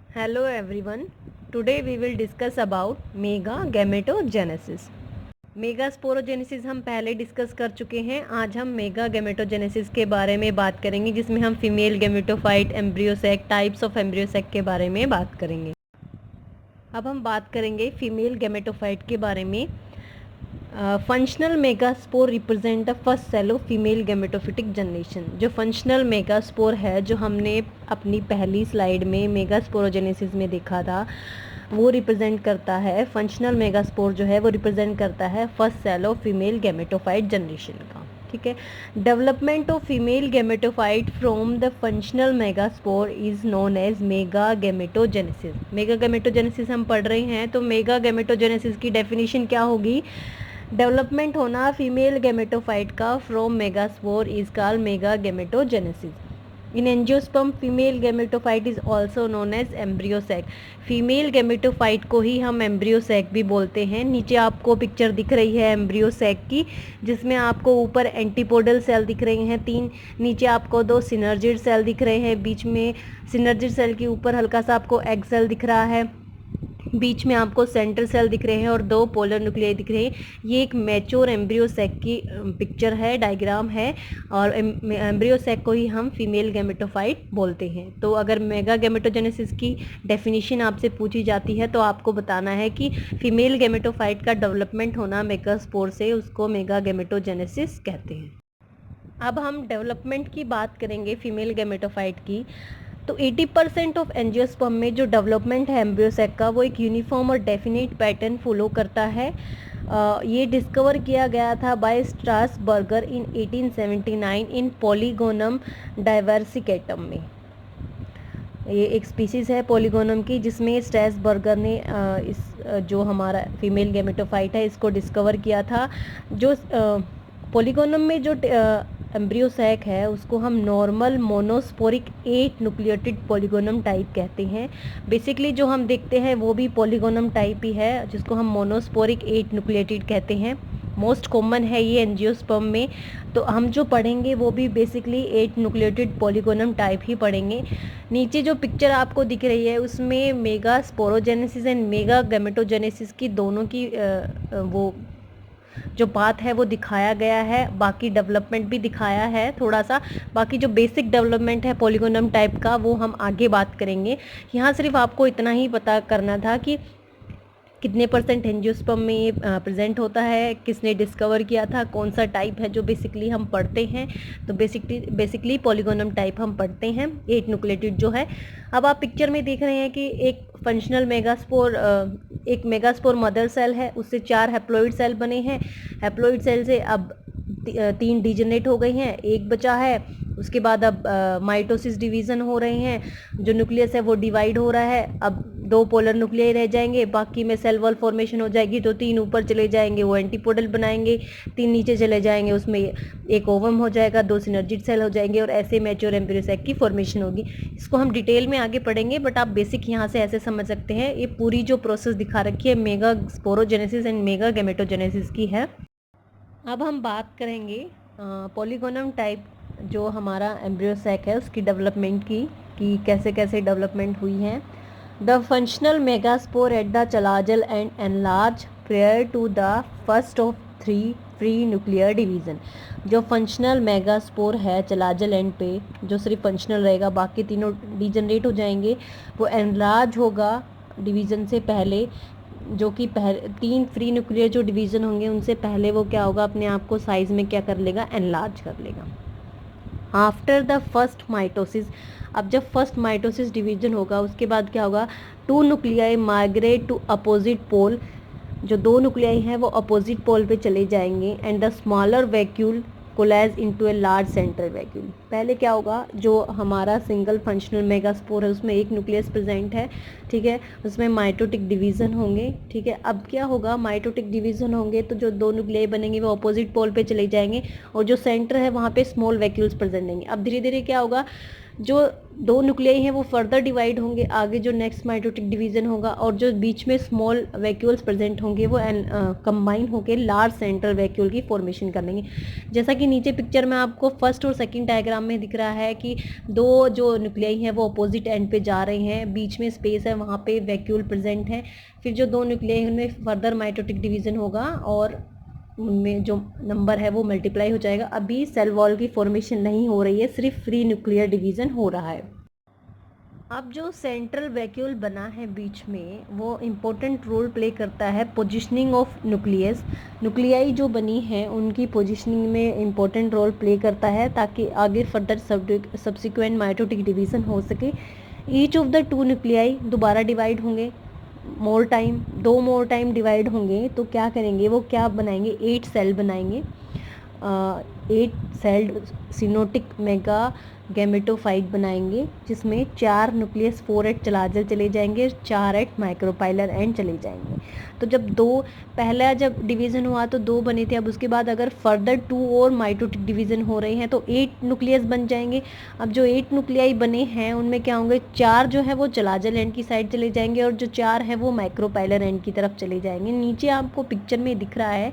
Hello everyone. Today we will discuss about mega gametogenesis. Mega sporogenesis हम पहले discuss कर चुके हैं। आज हम मेगा गैमेटोजेनेसिस के बारे में बात करेंगे, जिसमें हम female gametophyte, embryo sac, types of embryo sac के बारे में बात करेंगे। अब हम बात करेंगे फीमेल गैमेटोफाइट के बारे में। Functional megaspore represent the first cell of female gametophytic generation. जो फंक्शनल मेगास्पोर है, जो हमने अपनी पहली स्लाइड में मेगास्पोरोजेनेसिस में देखा था, वो रिप्रेजेंट करता है, फंक्शनल मेगास्पोर जो है वो रिप्रेजेंट करता है first cell of female gametophyte generation का। ठीक है। Development of female gametophyte from the functional megaspore is known as mega gametogenesis. Mega gametogenesis हम पढ़ रहे हैं, तो मेगा गैमेटोजेनेसिस की डेफिनेशन क्या होगी? डेवलपमेंट होना फीमेल गैमेटोफाइट का from megaspore is called mega gametogenesis. In angiosperm female gametophyte is also known as embryosac. Female gametophyte को ही हम एम्ब्रियोसैक भी बोलते हैं। नीचे आपको पिक्चर दिख रही है एम्ब्रियोसैक की, जिसमें आपको ऊपर एंटीपोडल सेल दिख रही हैं 3, नीचे आपको 2 सिनर्जिड सेल दिख रहे हैं, बीच में सिनर्जिड सेल के ऊपर हल्का सा आपको एग सेल दिख रहा है, बीच में आपको सेंट्रल सेल दिख रहे हैं और 2 पोलर न्यूक्लियाई दिख रहे हैं। ये एक मैच्योर एम्ब्रियोसैक की पिक्चर है, डायग्राम है, और एम्ब्रियोसैक को ही हम फीमेल गैमेटोफाइट बोलते हैं। तो अगर मेगा गैमेटोजेनेसिस की डेफिनेशन आपसे पूछी जाती है, तो आपको बताना है कि फीमेल गैमेटोफाइट का डेवलपमेंट होना मेगास्पोर से, उसको मेगा गैमेटोजेनेसिस कहते हैं। अब हम डेवलपमेंट की बात करेंगे फीमेल गैमेटोफाइट की। तो 80% ऑफ एंजियोस्पर्म में जो डेवलपमेंट है एम्ब्रियोसैक का, वो एक यूनिफॉर्म और डेफिनेट पैटर्न फॉलो करता है। ये डिस्कवर किया गया था बाय स्ट्रासबर्गर इन 1879 इन पॉलीगोनम डाइवर्सिकेटम में। ये एक स्पीसीज़ है पॉलीगोनम की, जिसमें स्ट्रासबर्गर ने जो हमारा फीमेल गैमेटोफाइट है, इसको डिस्कवर किया था। जो पॉलीगोनम में जो एम्ब्रियोसैक है, उसको हम नॉर्मल मोनोस्पोरिक 8 न्यूक्लियोटिड पॉलीगोनम टाइप कहते हैं। बेसिकली जो हम देखते हैं वो भी पॉलीगोनम टाइप ही है, जिसको हम मोनोस्पोरिक 8 न्यूक्लियोटिड कहते हैं। मोस्ट कॉमन है ये एंजियोस्पर्म में। तो हम जो पढ़ेंगे वो भी बेसिकली 8 न्यूक्लियोटिड पॉलीगोनम टाइप ही पढ़ेंगे। नीचे जो पिक्चर आपको दिख रही है, उसमें mega sporogenesis and mega gametogenesis की दोनों की वो जो बात है वो दिखाया गया है। बाकी डेवलपमेंट भी दिखाया है थोड़ा सा। बाकी जो बेसिक डेवलपमेंट है पॉलीगोनम टाइप का, वो हम आगे बात करेंगे। यहाँ सिर्फ आपको इतना ही पता करना था कि कितने % एंजियोस्पर्म में ये प्रेजेंट होता है, किसने डिस्कवर किया था, कौन सा टाइप है जो बेसिकली हम पढ़ते हैं। तो बेसिकली पॉलीगोनम टाइप हम पढ़ते हैं, 8 न्यूक्लियोटिड जो है। अब आप पिक्चर में देख रहे हैं कि एक फंक्शनल मेगास्पोर, एक मेगास्पोर मदर सेल है, उससे 4 हैप्लॉइड सेल बने हैं। हैप्लॉइड सेल से अब 3 डिजेनरेट हो गई हैं, एक बचा है। उसके बाद अब माइटोसिस डिवीज़न हो रहे हैं, जो न्यूक्लियस है वो डिवाइड हो रहा है। अब 2 पोलर न्यूक्लियाई रह जाएंगे, बाकी में सेल वॉल फॉर्मेशन हो जाएगी। तो 3 ऊपर चले जाएंगे, वो एंटीपोडल बनाएंगे। 3 नीचे चले जाएंगे, उसमें एक ओवम हो जाएगा, 2 सिनर्जिड सेल हो जाएंगे, और ऐसे मैच्योर एम्ब्रियोसैक की फॉर्मेशन होगी। इसको हम डिटेल में आगे पढ़ेंगे, बट आप बेसिक यहाँ से ऐसे समझ सकते हैं। ये पूरी जो प्रोसेस दिखा रखी है mega sporogenesis and mega gametogenesis की है। अब हम बात करेंगे पॉलीगोनम टाइप जो हमारा एम्ब्रियोसैक है, उसकी डेवलपमेंट की, कि कैसे कैसे डेवलपमेंट हुई है। The functional megaspore at the chalazal and enlarge prior to the first of 3 free nuclear division. जो फंक्शनल मेगास्पोर है चलाजल एंड पे, जो सिर्फ फंक्शनल रहेगा, बाकी तीनों डिजनरेट हो जाएंगे, वो एनलार्ज होगा डिवीज़न से पहले। जो कि 3 फ्री न्यूक्लियर जो डिवीज़न होंगे, उनसे पहले वो क्या होगा, अपने आप को साइज़ में क्या कर लेगा, एनलार्ज कर लेगा। आफ्टर द फर्स्ट माइटोसिस, अब जब फर्स्ट माइटोसिस डिवीजन होगा, उसके बाद क्या होगा, 2 nuclei migrate to opposite pole. जो 2 न्यूक्लियाई हैं वो अपोजिट पोल पे चले जाएंगे। And the smaller vacuole coalesce into a large central vacuole. पहले क्या होगा, जो हमारा सिंगल फंक्शनल मेगास्पोर है, उसमें एक न्यूक्लियस प्रेजेंट है, ठीक है, उसमें माइटोटिक डिवीज़न होंगे, ठीक है। अब क्या होगा, माइटोटिक डिवीज़न होंगे तो जो 2 न्यूक्लियाई बनेंगे वो अपोजिट पोल पे चले जाएंगे, और जो सेंटर है वहाँ पे स्मॉल वैक्यूल्स प्रेजेंट रहेंगे। अब धीरे धीरे क्या होगा, जो दो न्यूक्लियाई हैं वो फर्दर डिवाइड होंगे, आगे जो नेक्स्ट माइटोटिक डिवीजन होगा, और जो बीच में स्मॉल वैक्यूल्स प्रेजेंट होंगे वो कंबाइन होकर लार्ज सेंट्रल वैक्यूल की फॉर्मेशन करेंगे। जैसा कि नीचे पिक्चर में आपको फर्स्ट और सेकंड डायग्राम में दिख रहा है कि दो जो न्यूक्लियाई हैं वो अपोजिट एंड पे जा रहे हैं, बीच में स्पेस है, वहाँ पे वैक्यूल प्रेजेंट है। फिर जो दो न्यूक्लियाई उनमें फर्दर माइटोटिक डिवीजन होगा और उनमें जो नंबर है वो मल्टीप्लाई हो जाएगा। अभी सेल वॉल की फॉर्मेशन नहीं हो रही है, सिर्फ फ्री न्यूक्लियर डिवीजन हो रहा है। अब जो सेंट्रल वैक्यूल बना है बीच में वो इम्पोर्टेंट रोल प्ले करता है पोजिशनिंग ऑफ न्यूक्लियस। न्यूक्लियाई जो बनी है उनकी पोजिशनिंग में इम्पोर्टेंट रोल प्ले करता है ताकि आगे फर्दर सब्सिक्वेंट माइटोटिक डिवीजन हो सके। Each of the two nuclei दोबारा डिवाइड होंगे, दो मोर टाइम डिवाइड होंगे, तो क्या करेंगे वो क्या बनाएंगे, 8 सेल बनाएंगे। 8 सेल्ड सिनोटिक मेगा गैमेटोफाइट बनाएंगे, जिसमें 4 न्यूक्लियस 4 चलाजल चले जाएंगे, 4 माइक्रोपाइलर एंड चले जाएंगे। तो जब पहला जब डिवीज़न हुआ तो 2 बने थे, अब उसके बाद अगर फर्दर 2 और माइटोटिक डिवीज़न हो रहे हैं तो 8 न्यूक्लियस बन जाएंगे। अब जो 8 न्यूक्लियाई बने हैं उनमें क्या होंगे, 4 जो है वो चलाजल एंड की साइड चले जाएंगे और जो 4 है वो माइक्रोपाइलर एंड की तरफ चले जाएंगे। नीचे आपको पिक्चर में दिख रहा है,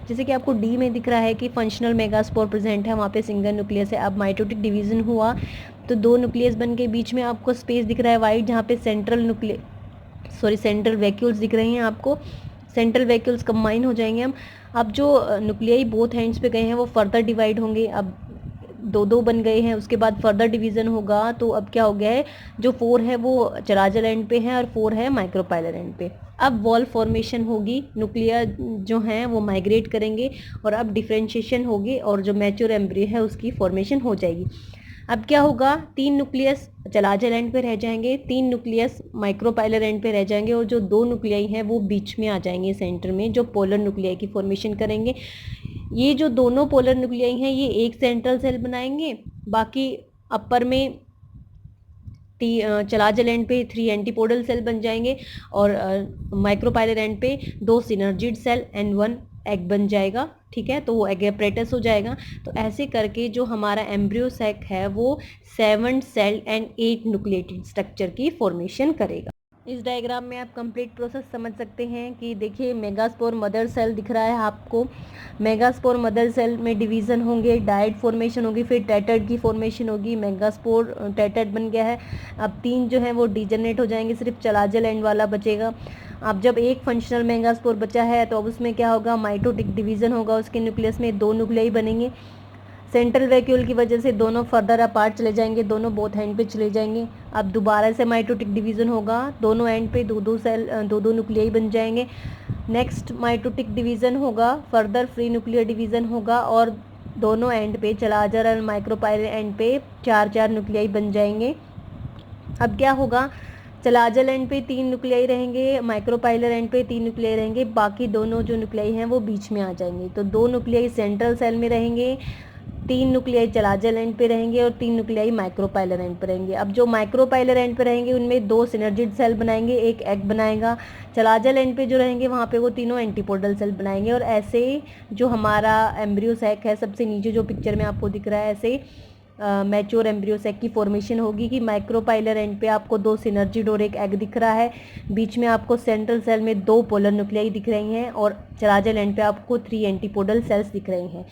जैसे कि आपको डी में दिख रहा है कि फंक्शनल मेगास्पोर प्रेजेंट है, वहाँ पे सिंगल न्यूक्लियस है। अब माइटोटिक डिवीज़न हुआ तो 2 न्यूक्लियस बन के बीच में आपको स्पेस दिख रहा है वाइट, जहाँ पे सेंट्रल वैक्यूल्स दिख रहे हैं आपको। सेंट्रल वैक्यूल्स कंबाइन हो जाएंगे हम। अब जो न्यूक्लियाई बोथ हैंड्स पे गए हैं वो फर्दर डिवाइड होंगे, अब 2 बन गए हैं, उसके बाद फर्दर डिवीज़न होगा तो अब क्या हो गया है, जो 4 है वो चलाजल एंड पे है और 4 है माइक्रोपाइलर एंड पे। अब वॉल फॉर्मेशन होगी, न्यूक्लियर जो हैं वो माइग्रेट करेंगे और अब डिफरेंशिएशन होगी और जो मैच्योर एम्ब्रियो है उसकी फॉर्मेशन हो जाएगी। अब क्या होगा, 3 न्यूक्लियस चलाजल एंड पे रह जाएंगे, 3 न्यूक्लियस माइक्रोपाइलर एंड पे रह जाएंगे और जो 2 न्यूक्लियाई हैं वो बीच में आ जाएंगे सेंटर में, जो पोलर न्यूक्लियाई की फॉर्मेशन करेंगे। ये जो दोनों पोलर न्यूक्लियाई हैं ये एक सेंट्रल सेल बनाएंगे, बाकी अपर में चलाजल एंड पे 3 एंटीपोडल सेल बन जाएंगे और माइक्रोपाइलर एंड पे 2 सिनर्जिड सेल एंड 1 एग बन जाएगा। ठीक है, तो वो एग एपरेटस हो जाएगा। तो ऐसे करके जो हमारा एम्ब्रियो सैक है वो 7 सेल एंड 8 न्यूक्लिएटेड स्ट्रक्चर की फॉर्मेशन करेगा। इस डायग्राम में आप कंप्लीट प्रोसेस समझ सकते हैं कि देखिए मेगास्पोर मदर सेल दिख रहा है आपको। मेगास्पोर मदर सेल में डिवीज़न होंगे, डाइड फॉर्मेशन होगी, फिर टेट्राइड की फॉर्मेशन होगी। मेगास्पोर टेट्राइड बन गया है, अब 3 जो है वो डिजनरेट हो जाएंगे, सिर्फ चलाजल एंड वाला बचेगा। अब जब एक फंक्शनल मेगास्पोर बचा है तो अब उसमें क्या होगा, माइटोटिक डिवीज़न होगा, उसके न्यूक्लियस में 2 न्यूक्लियाई बनेंगे। सेंट्रल वैक्यूल की वजह से दोनों फर्दर अपार्ट चले जाएंगे, दोनों बोथ एंड पे चले जाएंगे। अब दोबारा से माइटोटिक डिवीज़न होगा, दोनों एंड पे 2 न्यूक्लियाई बन जाएंगे। नेक्स्ट माइटोटिक डिवीज़न होगा, फर्दर फ्री न्यूक्लियर डिवीज़न होगा और दोनों एंड पे चलाजल और माइक्रोपाइलर एंड पे 4 न्यूक्लियाई बन जाएंगे। अब क्या होगा, चलाजल एंड पे 3 न्यूक्लियाई रहेंगे, माइक्रोपाइलर एंड पे 3 न्यूक्लियाई रहेंगे, बाकी दोनों जो न्यूक्लियाई हैं वो बीच में आ जाएंगे। तो 2 न्यूक्लियाई सेंट्रल सेल में रहेंगे, 3 न्यूक्लियाई चलाजल एंड पे रहेंगे और 3 न्यूक्लियाई माइक्रोपाइलर एंड पे रहेंगे। अब जो माइक्रोपाइलर एंड पे रहेंगे उनमें 2 सिनर्जिड सेल बनाएंगे, एक एग बनाएगा। चलाजल एंड पे जो रहेंगे वहाँ पे वो तीनों एंटीपोडल सेल बनाएंगे। और ऐसे जो हमारा एम्ब्रियो सैक है, सबसे नीचे जो पिक्चर में आपको दिख रहा है, ऐसे मैच्योर एम्ब्रियो सैक की फॉर्मेशन होगी कि माइक्रोपाइलर एंड पे आपको 2 सिनर्जिड और एक एग दिख रहा है, बीच में आपको सेंट्रल सेल में 2 पोलर न्यूक्लियाई दिख रही हैं और चलाजल एंड पे आपको 3 एंटीपोडल सेल्स दिख रही हैं।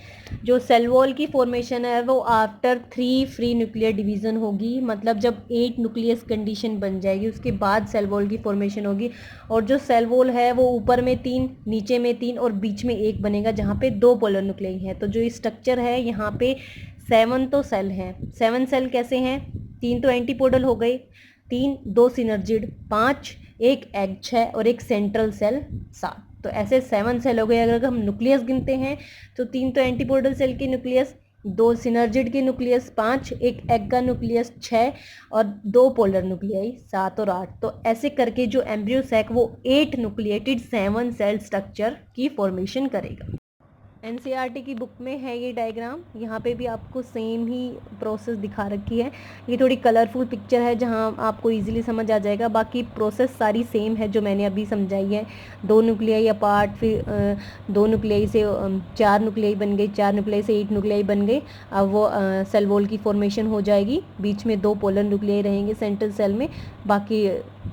जो सेल वॉल की फॉर्मेशन है वो आफ्टर 3 फ्री न्यूक्लियर डिवीज़न होगी, मतलब जब 8 न्यूक्लियस कंडीशन बन जाएगी उसके बाद सेल वॉल की फॉर्मेशन होगी। और जो सेल वॉल है वो ऊपर में 3, नीचे में 3 और बीच में 1 बनेगा, जहाँ पे 2 पोलर न्यूक्लियाई हैं। तो जो स्ट्रक्चर है यहाँ पे 7 तो सेल हैं। 7 सेल कैसे हैं, 3 तो एंटीपोडल हो गए, 3, 2 सिनर्जिड 5, एक एग 6 और एक सेंट्रल सेल 7। तो ऐसे 7 सेल हो गए। अगर हम न्यूक्लियस गिनते हैं तो 3 तो एंटीपोडल सेल के न्यूक्लियस, 2 सिनर्जिड के न्यूक्लियस 5, एक एग का न्यूक्लियस 6 और 2 पोलर न्यूक्लियाई 7 और 8। तो ऐसे करके जो एम्ब्रियो सैक वो 8 न्यूक्लिएटेड 7 सेल स्ट्रक्चर की फॉर्मेशन करेगा। एनसीईआरटी की बुक में है ये डायग्राम। यहाँ पे भी आपको सेम ही प्रोसेस दिखा रखी है। ये थोड़ी कलरफुल पिक्चर है जहाँ आपको इजीली समझ आ जाएगा, बाकी प्रोसेस सारी सेम है जो मैंने अभी समझाई है। 2 न्यूक्लियाई अपार्ट, फिर 2 न्यूक्लियाई से 4 न्यूक्लियाई बन गई, 4 न्यूक्लियाई से 8 न्यूक्लियाई बन गई। अब वो सेल वॉल की फॉर्मेशन हो जाएगी। बीच में 2 पोलर न्यूक्लियाई रहेंगे सेंट्रल सेल में, बाकी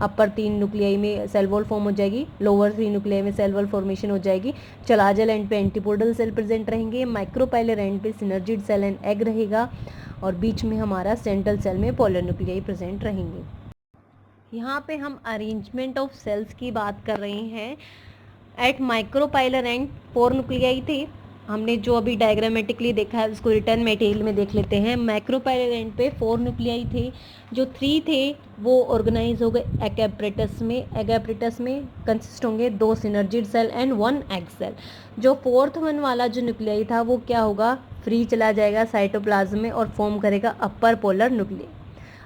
अपर 3 न्यूक्लियाई में सेल वॉल फॉर्म हो जाएगी, लोअर 3 न्यूक्लियाई में सेल वॉल फॉर्मेशन हो जाएगी। चलाजल एंड पे एंटीपोडल सेल प्रेजेंट रहेंगे, माइक्रोपाइलर एंड पे सिनर्जिड सेल एंड एग रहेगा, और बीच में हमारा सेंट्रल सेल में पोलर न्यूक्लियाई प्रेजेंट रहेंगे। यहाँ पे हम अरेंजमेंट ऑफ सेल्स की बात कर रहे हैं। एट माइक्रोपाइलर एंड 4 न्यूक्लियाई थे। हमने जो अभी डायग्रामेटिकली देखा है उसको रिटर्न मटेरियल में देख लेते हैं। माइक्रोपाइलर एंड पे 4 न्यूक्लियाई थे। जो 3 थे वो ऑर्गेनाइज हो गए एग एपरेटस में। एग एपरेटस में कंसिस्ट होंगे 2 synergid cell and 1 egg cell. जो 4th वन वाला जो न्यूक्लियाई था वो क्या होगा, फ्री चला जाएगा साइटोप्लाज्म में और फॉर्म करेगा अपर पोलर न्यूक्लियाई।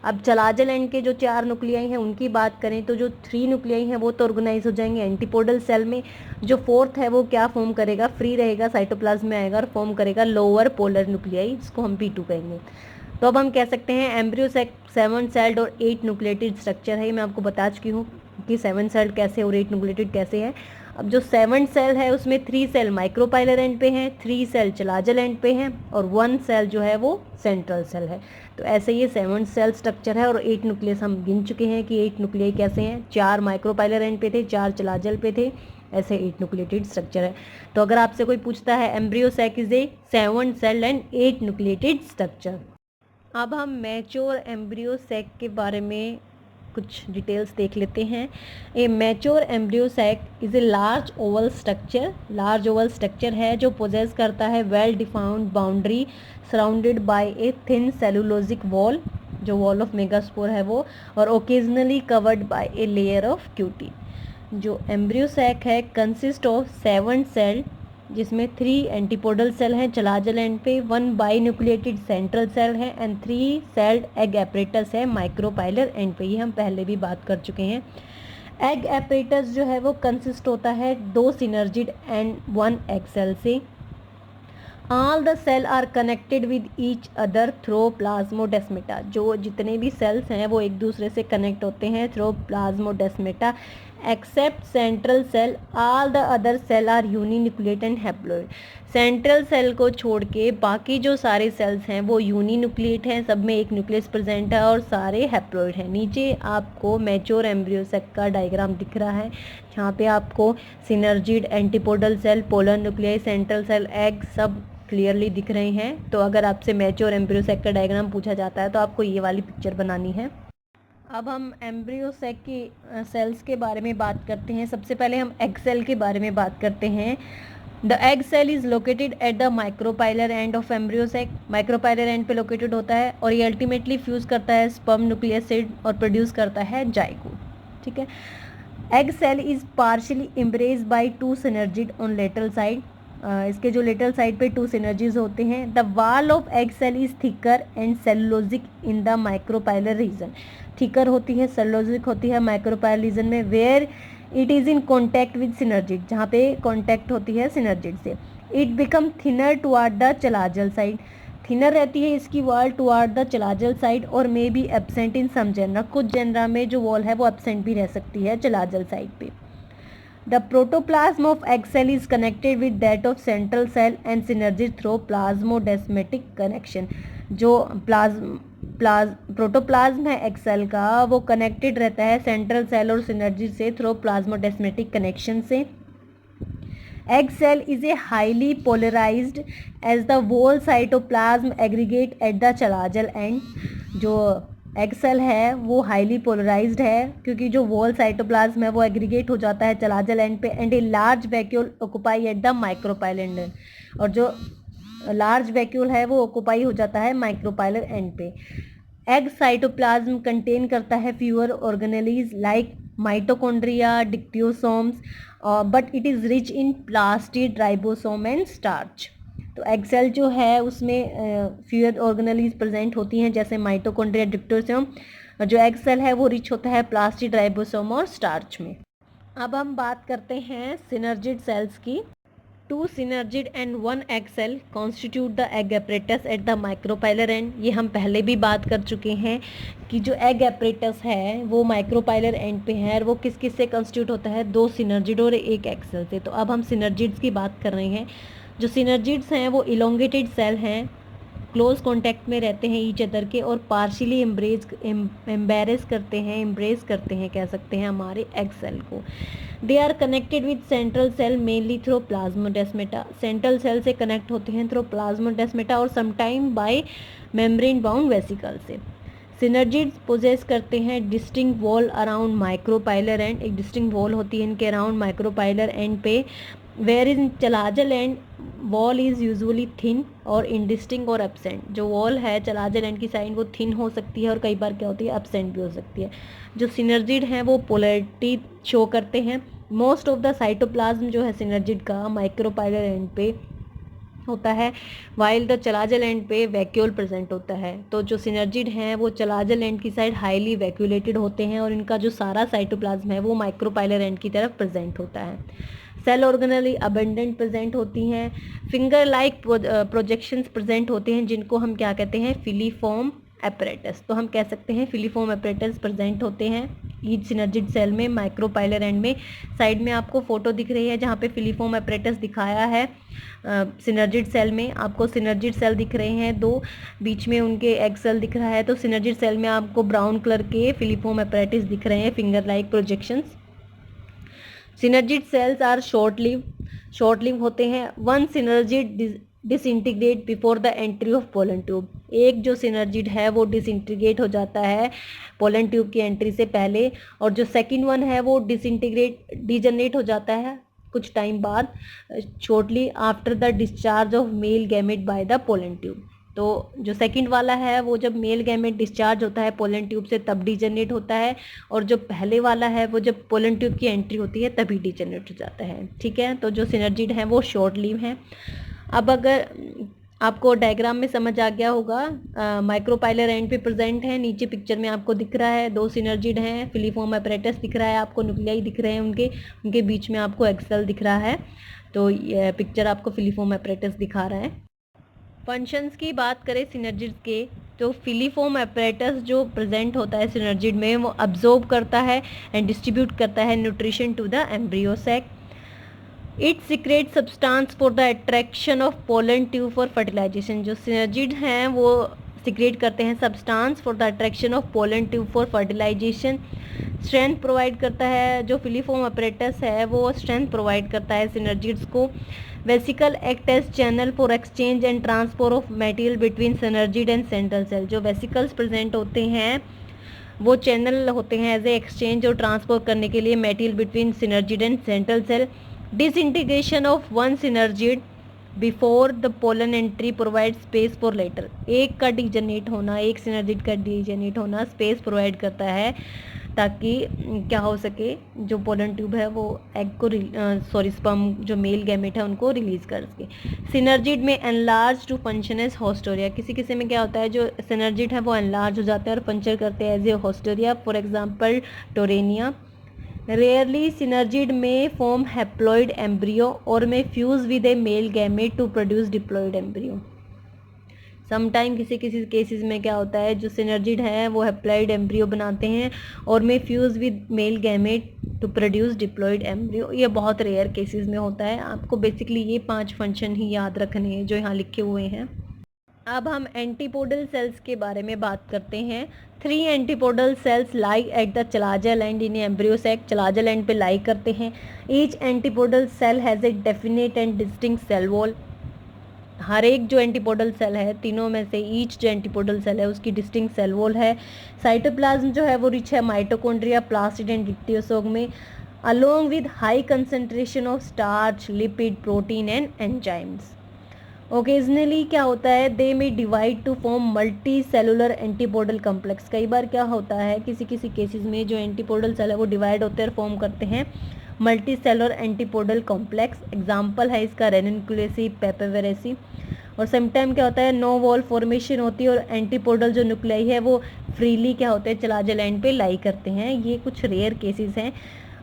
अब चलाजल एंड के जो 4 न्यूक्लियाई हैं उनकी बात करें तो जो 3 न्यूक्लियाई हैं वो तो ऑर्गेनाइज हो जाएंगे एंटीपोडल सेल में। जो 4th है वो क्या फॉर्म करेगा, फ्री रहेगा, साइटोप्लाज्म में आएगा और फॉर्म करेगा लोअर पोलर न्यूक्लियाई, जिसको हम P2 कहेंगे। तो अब हम कह सकते हैं एम्ब्रियो 7 सेल्ड और 8 न्यूक्लिएटेड स्ट्रक्चर है। ये मैं आपको बता चुकी हूँ कि 7 सेल्ड कैसे और 8 न्यूक्लिएटेड कैसे है। अब जो 7 सेल है उसमें 3 सेल माइक्रोपाइलर एंड पे हैं, 3 सेल चलाजल एंड पे हैं और 1 सेल जो है वो सेंट्रल सेल है। तो ऐसे ये 7 सेल स्ट्रक्चर है और 8 न्यूक्लियस हम गिन चुके हैं कि 8 न्यूक्लियाई कैसे हैं। 4 माइक्रोपाइलर एंड पे थे, 4 चलाजल पे थे, ऐसे 8 न्यूक्लिएटेड स्ट्रक्चर है। तो अगर आपसे कोई पूछता है embryo sac is a 7 cell and 8 nucleated structure. अब हम मैच्योर एम्ब्रियो सैक के बारे में कुछ डिटेल्स देख लेते हैं। A mature embryo sac is a large oval structure. Large oval structure है जो पोजेस करता है well defined boundary surrounded by a thin cellulosic wall, जो वॉल ऑफ मेगास्पोर है वो, और occasionally covered by a layer of cutin. जो embryo sac है कंसिस्ट ऑफ 7 सेल, जिसमें 3 एंटीपोडल सेल हैं चलाजल एंड पे, 1 बाई न्यूक्लिएटेड सेंट्रल सेल है एंड 3 सेल्ड एग एपरेटस है माइक्रोपाइलर एंड पे। ये हम पहले भी बात कर चुके हैं। एग एपरेटस जो है वो कंसिस्ट होता है 2 सिनर्जिड एंड 1 एग सेल से। All the cell are connected with each other through plasmodesmata. जो जितने भी सेल्स हैं वो एक दूसरे से कनेक्ट होते हैं through plasmodesmata. Except central cell all the other cell are uninucleate and haploid. Central cell को छोड़ के बाकी जो सारे सेल्स हैं वो यूनिन्यूक्लिएट हैं, सब में एक न्यूक्लियस प्रेजेंट है और सारे हैप्लॉइड हैं। नीचे आपको मैच्योर एम्ब्रियो सैक का डायग्राम दिख रहा है, जहाँ पे आपको synergid, antipodal cell, polar nuclei, central cell, egg सब क्लियरली दिख रहे हैं। तो अगर आपसे मैच्योर एम्ब्रियो सैक का डायग्राम पूछा जाता है तो आपको ये वाली पिक्चर बनानी है। अब हम एम्ब्रियो सैक की सेल्स के बारे में बात करते हैं। सबसे पहले हम एग सेल के बारे में बात करते हैं। The egg cell is located at the micropylar end of embryo sac. Micropylar end पे लोकेटेड होता है और ये अल्टीमेटली फ्यूज करता है स्पर्म न्यूक्लियस और प्रोड्यूस करता है जाइगोट। ठीक है। Egg cell is partially embraced by 2 synergid on lateral side. इसके जो लेटरल साइड पे 2 सिनर्जीज होते हैं। The wall of egg cell is thicker and cellulosic in the micropylar region. Thicker होती है, सेलुलोजिक होती है माइक्रोपाइलर रीजन में। Where it is in contact with synergid, जहाँ पे कॉन्टैक्ट होती है सिनर्जिड से। It become thinner toward the chalazal side. Thinner रहती है इसकी wall toward the chalazal side और may be absent in some genera. कुछ जेनरा में जो वॉल है वो एब्सेंट भी रह सकती है चलाजल साइड पे। The protoplasm of egg cell is connected with that of central cell and synergid through plasmodesmatic connection। जो प्रोटोप्लाज्म है एग सेल का वो कनेक्टेड रहता है सेंट्रल सेल और सिनर्जिड से थ्रू प्लाज्मोडेस्मेटिक कनेक्शन से। Egg cell is a highly polarised as the whole cytoplasm aggregate at the chalazial end। जो एग सेल है वो हाईली पोलराइज्ड है क्योंकि जो वॉल साइटोप्लाज्म है वो एग्रीगेट हो जाता है चलाजल एंड पे and a large vacuole occupy eight the micropylar and. और जो लार्ज वैक्यूल है वो ऑक्यूपाई हो जाता है माइक्रोपाइलर एंड पे। एग साइटोप्लाज्म कंटेन करता है fewer organelles like mitochondria, dictyosomes, but it is rich in plastid, ribosome and starch. तो एग सेल जो है उसमें फ्यूअर ऑर्गेनेलीज प्रेजेंट होती हैं जैसे माइटोकॉन्ड्रिया, डिक्टियोसोम। जो एग सेल है वो रिच होता है प्लास्टिड, राइबोसोम और स्टार्च में। अब हम बात करते हैं सिनर्जिड सेल्स की। 2 synergid and 1 egg cell constitute the egg apparatus at the micropylar end। ये हम पहले भी बात कर चुके हैं कि जो एग apparatus है वो माइक्रोपाइलर एंड पे है और वो किस किस से कंस्टिट्यूट होता है, 2 synergid और 1 egg cell से। तो अब हम synergids की बात कर रहे हैं। जो synergids हैं वो elongated cell हैं, क्लोज कॉन्टैक्ट में रहते हैं ईच अदर के और पार्शियली एम्ब्रेस करते हैं कह सकते हैं हमारे एग सेल को। They are connected with central cell mainly through plasmodesmata. Central cell से कनेक्ट होते हैं थ्रू प्लाज्मोडेस्मेटा और sometime by membrane bound vesicle से। सिनर्जिड्स पोजेस करते हैं distinct wall around micropylar end. एक डिस्टिंक्ट वॉल होती है इनके अराउंड माइक्रोपाइलर एंड पे। Where in chalazal end wall is usually thin और इंडिस्टिंक्ट और एब्सेंट। जो वॉल है चलाजल एंड की साइड वो थिन हो सकती है और कई बार क्या होती है एब्सेंट भी हो सकती है। जो सिनर्जिड हैं वो पोलैरिटी शो करते हैं। मोस्ट ऑफ द साइटोप्लाज्म जो है सिनर्जिड का माइक्रोपाइलर एंड पे होता है, वाइल द चलाजल एंड पे वैक्यूल प्रेजेंट होता है। तो जो सिनर्जिड हैं वो चलाजल एंड की साइड हाईली वैक्यूलेटेड होते हैं और इनका जो सारा साइटोप्लाज्म है वो माइक्रोपाइलर एंड की तरफ प्रेजेंट होता है। सेल ऑर्गेनली अबेंडेंट प्रेजेंट होती हैं। फिंगर लाइक प्रोजेक्शंस प्रेजेंट होते हैं जिनको हम क्या कहते हैं फिलीफॉर्म एपरेटस। तो हम कह सकते हैं फिलीफॉर्म एपरेटस प्रेजेंट होते हैं ईच सिनर्जिड सेल में माइक्रोपाइलर एंड में। साइड में आपको फोटो दिख रही है जहाँ पे फिलीफॉर्म एपरेटस दिखाया है सिनर्जिड सेल में। आपको सिनर्जिड सेल दिख रहे हैं 2, बीच में उनके एग सेल दिख रहा है। तो सिनर्जिड सेल में आपको ब्राउन कलर के फिलीफॉर्म एपरेटस दिख रहे हैं finger like projections. Synergid cells are short live होते हैं। One synergid disintegrate before the entry of pollen tube. एक जो सिनर्जिड है वो डिसइंटीग्रेट हो जाता है पोलन ट्यूब की एंट्री से पहले और जो सेकंड वन है वो डिजनरेट हो जाता है कुछ टाइम बाद shortly after the discharge of male gamete by the pollen tube. तो जो सेकंड वाला है वो जब मेल गैमेट डिस्चार्ज होता है पोलन ट्यूब से तब डिजनरेट होता है और जो पहले वाला है वो जब पोलन ट्यूब की एंट्री होती है तभी डिजनरेट हो जाता है। ठीक है, तो जो सिनर्जिड हैं वो शॉर्ट लिव हैं। अब अगर आपको डायग्राम में समझ आ गया होगा, माइक्रोपाइलर एंड पे प्रेजेंट है। नीचे पिक्चर में आपको दिख रहा है 2 सिनर्जिड हैं, फिलीफॉर्म एपरेटस दिख रहा है आपको, न्यूक्लियाई दिख रहे हैं उनके बीच में आपको एक्सेल दिख रहा है। तो ये पिक्चर आपको फिलीफॉर्म एपरेटस दिखा रहा है। फंक्शंस की बात करें सिनर्जिड के तो फिलीफॉर्म एपरेटस जो प्रेजेंट होता है सिनर्जिड में वो अब्जॉर्ब करता है एंड डिस्ट्रीब्यूट करता है nutrition to the embryo sac. It secrete substance for the attraction of pollen tube for fertilisation. जो सिनर्जिड हैं वो सीक्रेट करते हैं substance for the attraction of pollen tube for fertilisation. Strength provide करता है, जो फिलीफॉर्म एपरेटस है वो स्ट्रेंथ प्रोवाइड करता है सिनर्जिड्स को। Vesicle act as channel for exchange and transfer of material between synergid and central cell. जो vesicles present होते हैं वो चैनल होते हैं एज ए एक्सचेंज और ट्रांसफर करने के लिए material between synergid and central cell. Disintegration of one synergid before the pollen entry provide space for later. एक का डिजनरेट होना, एक सिनर्जिड का डिजनरेट होना स्पेस प्रोवाइड करता है ताकि क्या हो सके जो पोलन ट्यूब है वो एग को स्पर्म जो मेल गैमेट है उनको रिलीज कर सके। सिनर्जिड में enlarge to function as haustoria. किसी में क्या होता है जो सिनर्जिड है वो एनलार्ज हो जाता है और फंक्शन करते हैं as a haustoria, for example Torenia. Rarely synergid में फॉर्म हैप्लॉइड एम्ब्रियो और में fuse with a male gamete to produce diploid embryo. Sometime किसी केसेस में क्या होता है जो सिनर्जिड है वो हैप्लॉइड एम्ब्रियो बनाते हैं और में fuse with male gamete to produce diploid embryo. ये बहुत रेयर केसेस में होता है। आपको बेसिकली ये 5 फंक्शन ही याद रखने हैं जो यहाँ लिखे हुए हैं। अब हम एंटीपोडल सेल्स के बारे में बात करते हैं। 3 antipodal cells lie at the chalazal end in embryo sac. Chalazal end पे लाई करते हैं। Each antipodal cell has a definite and distinct cell wall. हर एक जो एंटीपोडल सेल है तीनों में से ईच जो एंटीपोडल सेल है उसकी डिस्टिंक्ट सेल वॉल है। साइटोप्लाज्म जो है वो रिच है माइटोकॉन्ड्रिया, प्लास्टिड एंड डिप्टियोसोम में along with high concentration of starch, lipid, protein and enzymes. Occasionally क्या होता है दे में divide two form multi cellular antipodal complex. कई बार क्या होता है किसी केसेस में जो एंटीपोडल सेल है वो डिवाइड होते हैं और फॉर्म करते हैं multi cellular antipodal complex. Example है इसका रेनिनकुलेसी, पेपेवेरेसी। और समटाइम क्या होता है नो वॉल फॉर्मेशन होती है और एंटीपोडल जो न्यूक्लियाई है वो फ्रीली क्या होते हैं चलाजल एंड पे लाई करते हैं। ये कुछ रेयर केसेस हैं।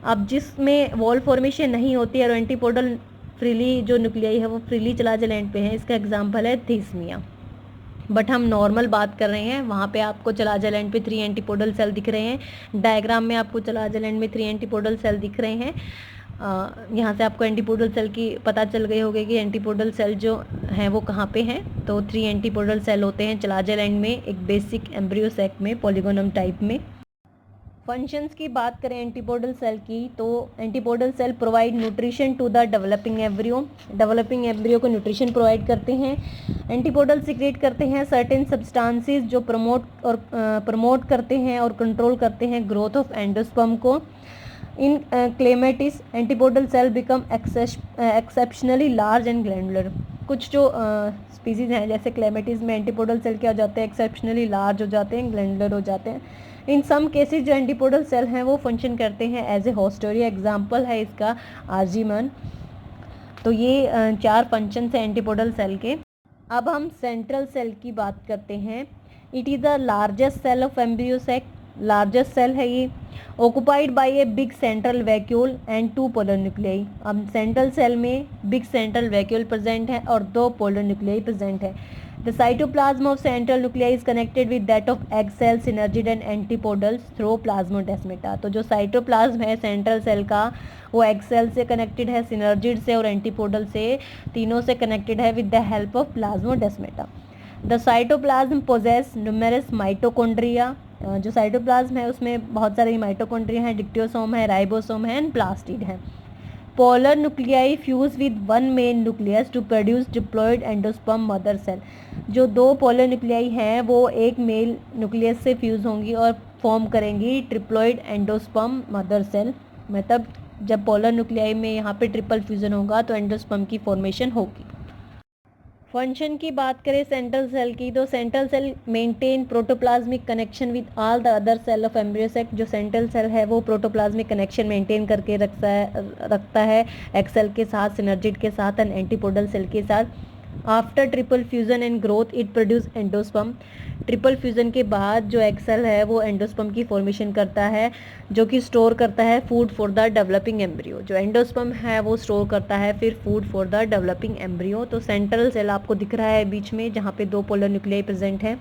अब जिसमें वॉल फॉर्मेशन नहीं होती है और एंटीपोडल फ्रीली जो न्यूक्लियाई है वो फ्रीली चलाजा लैंड पे है, इसका एग्जाम्पल है थीसमिया। बट हम नॉर्मल बात कर रहे हैं, वहाँ पे आपको चलाजा लैंड पे 3 एंटीपोडल सेल दिख रहे हैं। डायग्राम में आपको चलाजा लैंड में 3 एंटीपोडल सेल दिख रहे हैं। यहाँ से आपको एंटीपोडल सेल की पता चल गई होगी कि एंटीपोडल सेल जो हैं वो कहाँ पे हैं। तो 3 एंटीपोडल सेल होते हैं चलाजा लैंड में, एक बेसिक एम्ब्रियो सैक में, पॉलीगोनम टाइप में। फंक्शंस की बात करें एंटीपोडल सेल की, तो antipodal cell provide nutrition to the developing embryo, developing embryo को न्यूट्रिशन प्रोवाइड करते हैं। एंटीपोडल सीक्रेट करते हैं सर्टेन सब्सटेंसेस जो प्रमोट करते हैं और कंट्रोल करते हैं ग्रोथ ऑफ एंडोस्पर्म को। In clematis antipodal cell become exceptionally large and glandular. कुछ जो स्पीसीज हैं जैसे क्लेमेटिस में एंटीपोडल सेल क्या हो जाते हैं, एक्सेप्शनली लार्ज हो जाते हैं, ग्लैंडुलर हो जाते हैं। इन सम केसेस जो एंटीपोडल सेल हैं वो फंक्शन करते हैं एज ए होस्टोरिया, एग्जाम्पल है इसका आर्जीमन। तो ये 4 फंक्शन है एंटीपोडल सेल के। अब हम सेंट्रल सेल की बात करते हैं। It is the largest cell of embryo sac, largest cell है ये, occupied by a big central vacuole and 2 polar nuclei. अब सेंट्रल सेल में बिग सेंट्रल वैक्यूल प्रेजेंट है और 2 पोलर न्यूक्लियाई प्रेजेंट है। The cytoplasm of central nuclei is connected with that of egg cells, synergid and antipodals through plasmodesmata। तो जो cytoplasm है central cell का वो एग सेल से कनेक्टेड है, सिनर्जिड से और एंटीपोडल से, तीनों से कनेक्टेड है with the help of plasmodesmata. The cytoplasm possess numerous mitochondria. जो साइटोप्लाज्म है उसमें बहुत सारे माइटोकॉन्ड्रिया हैं, डिक्टियोसोम है, राइबोसोम है एंड प्लास्टिड है। Polar nuclei fuse with one main nucleus to produce diploid endosperm mother cell. जो 2 पोलर न्यूक्लियाई हैं वो एक मेल न्यूक्लियस से फ्यूज होंगी और फॉर्म करेंगी ट्रिप्लॉयड एंडोस्पर्म मदर सेल। मतलब जब पोलर न्यूक्लियाई में यहाँ पे ट्रिपल फ्यूजन होगा तो एंडोस्पर्म की फॉर्मेशन होगी। फंक्शन की बात करें सेंट्रल सेल की, तो central cell maintain protoplasmic connection with all the other cell of embryo sac. जो सेंट्रल सेल है वो प्रोटोप्लाज्मिक कनेक्शन मेंटेन करके रखता है एग सेल के साथ, सिनर्जिड के साथ एंड एंटीपोडल सेल के साथ। After triple fusion and growth it produce endosperm. Triple fusion के बाद जो एग सेल है वो एंडोस्पर्म की फॉर्मेशन करता है जो कि स्टोर करता है food for the developing embryo. जो एंडोस्पर्म है वो स्टोर करता है फिर food for the developing embryo. तो सेंट्रल सेल आपको दिख रहा है बीच में जहाँ पे 2 पोलर न्यूक्लियाई प्रेजेंट है।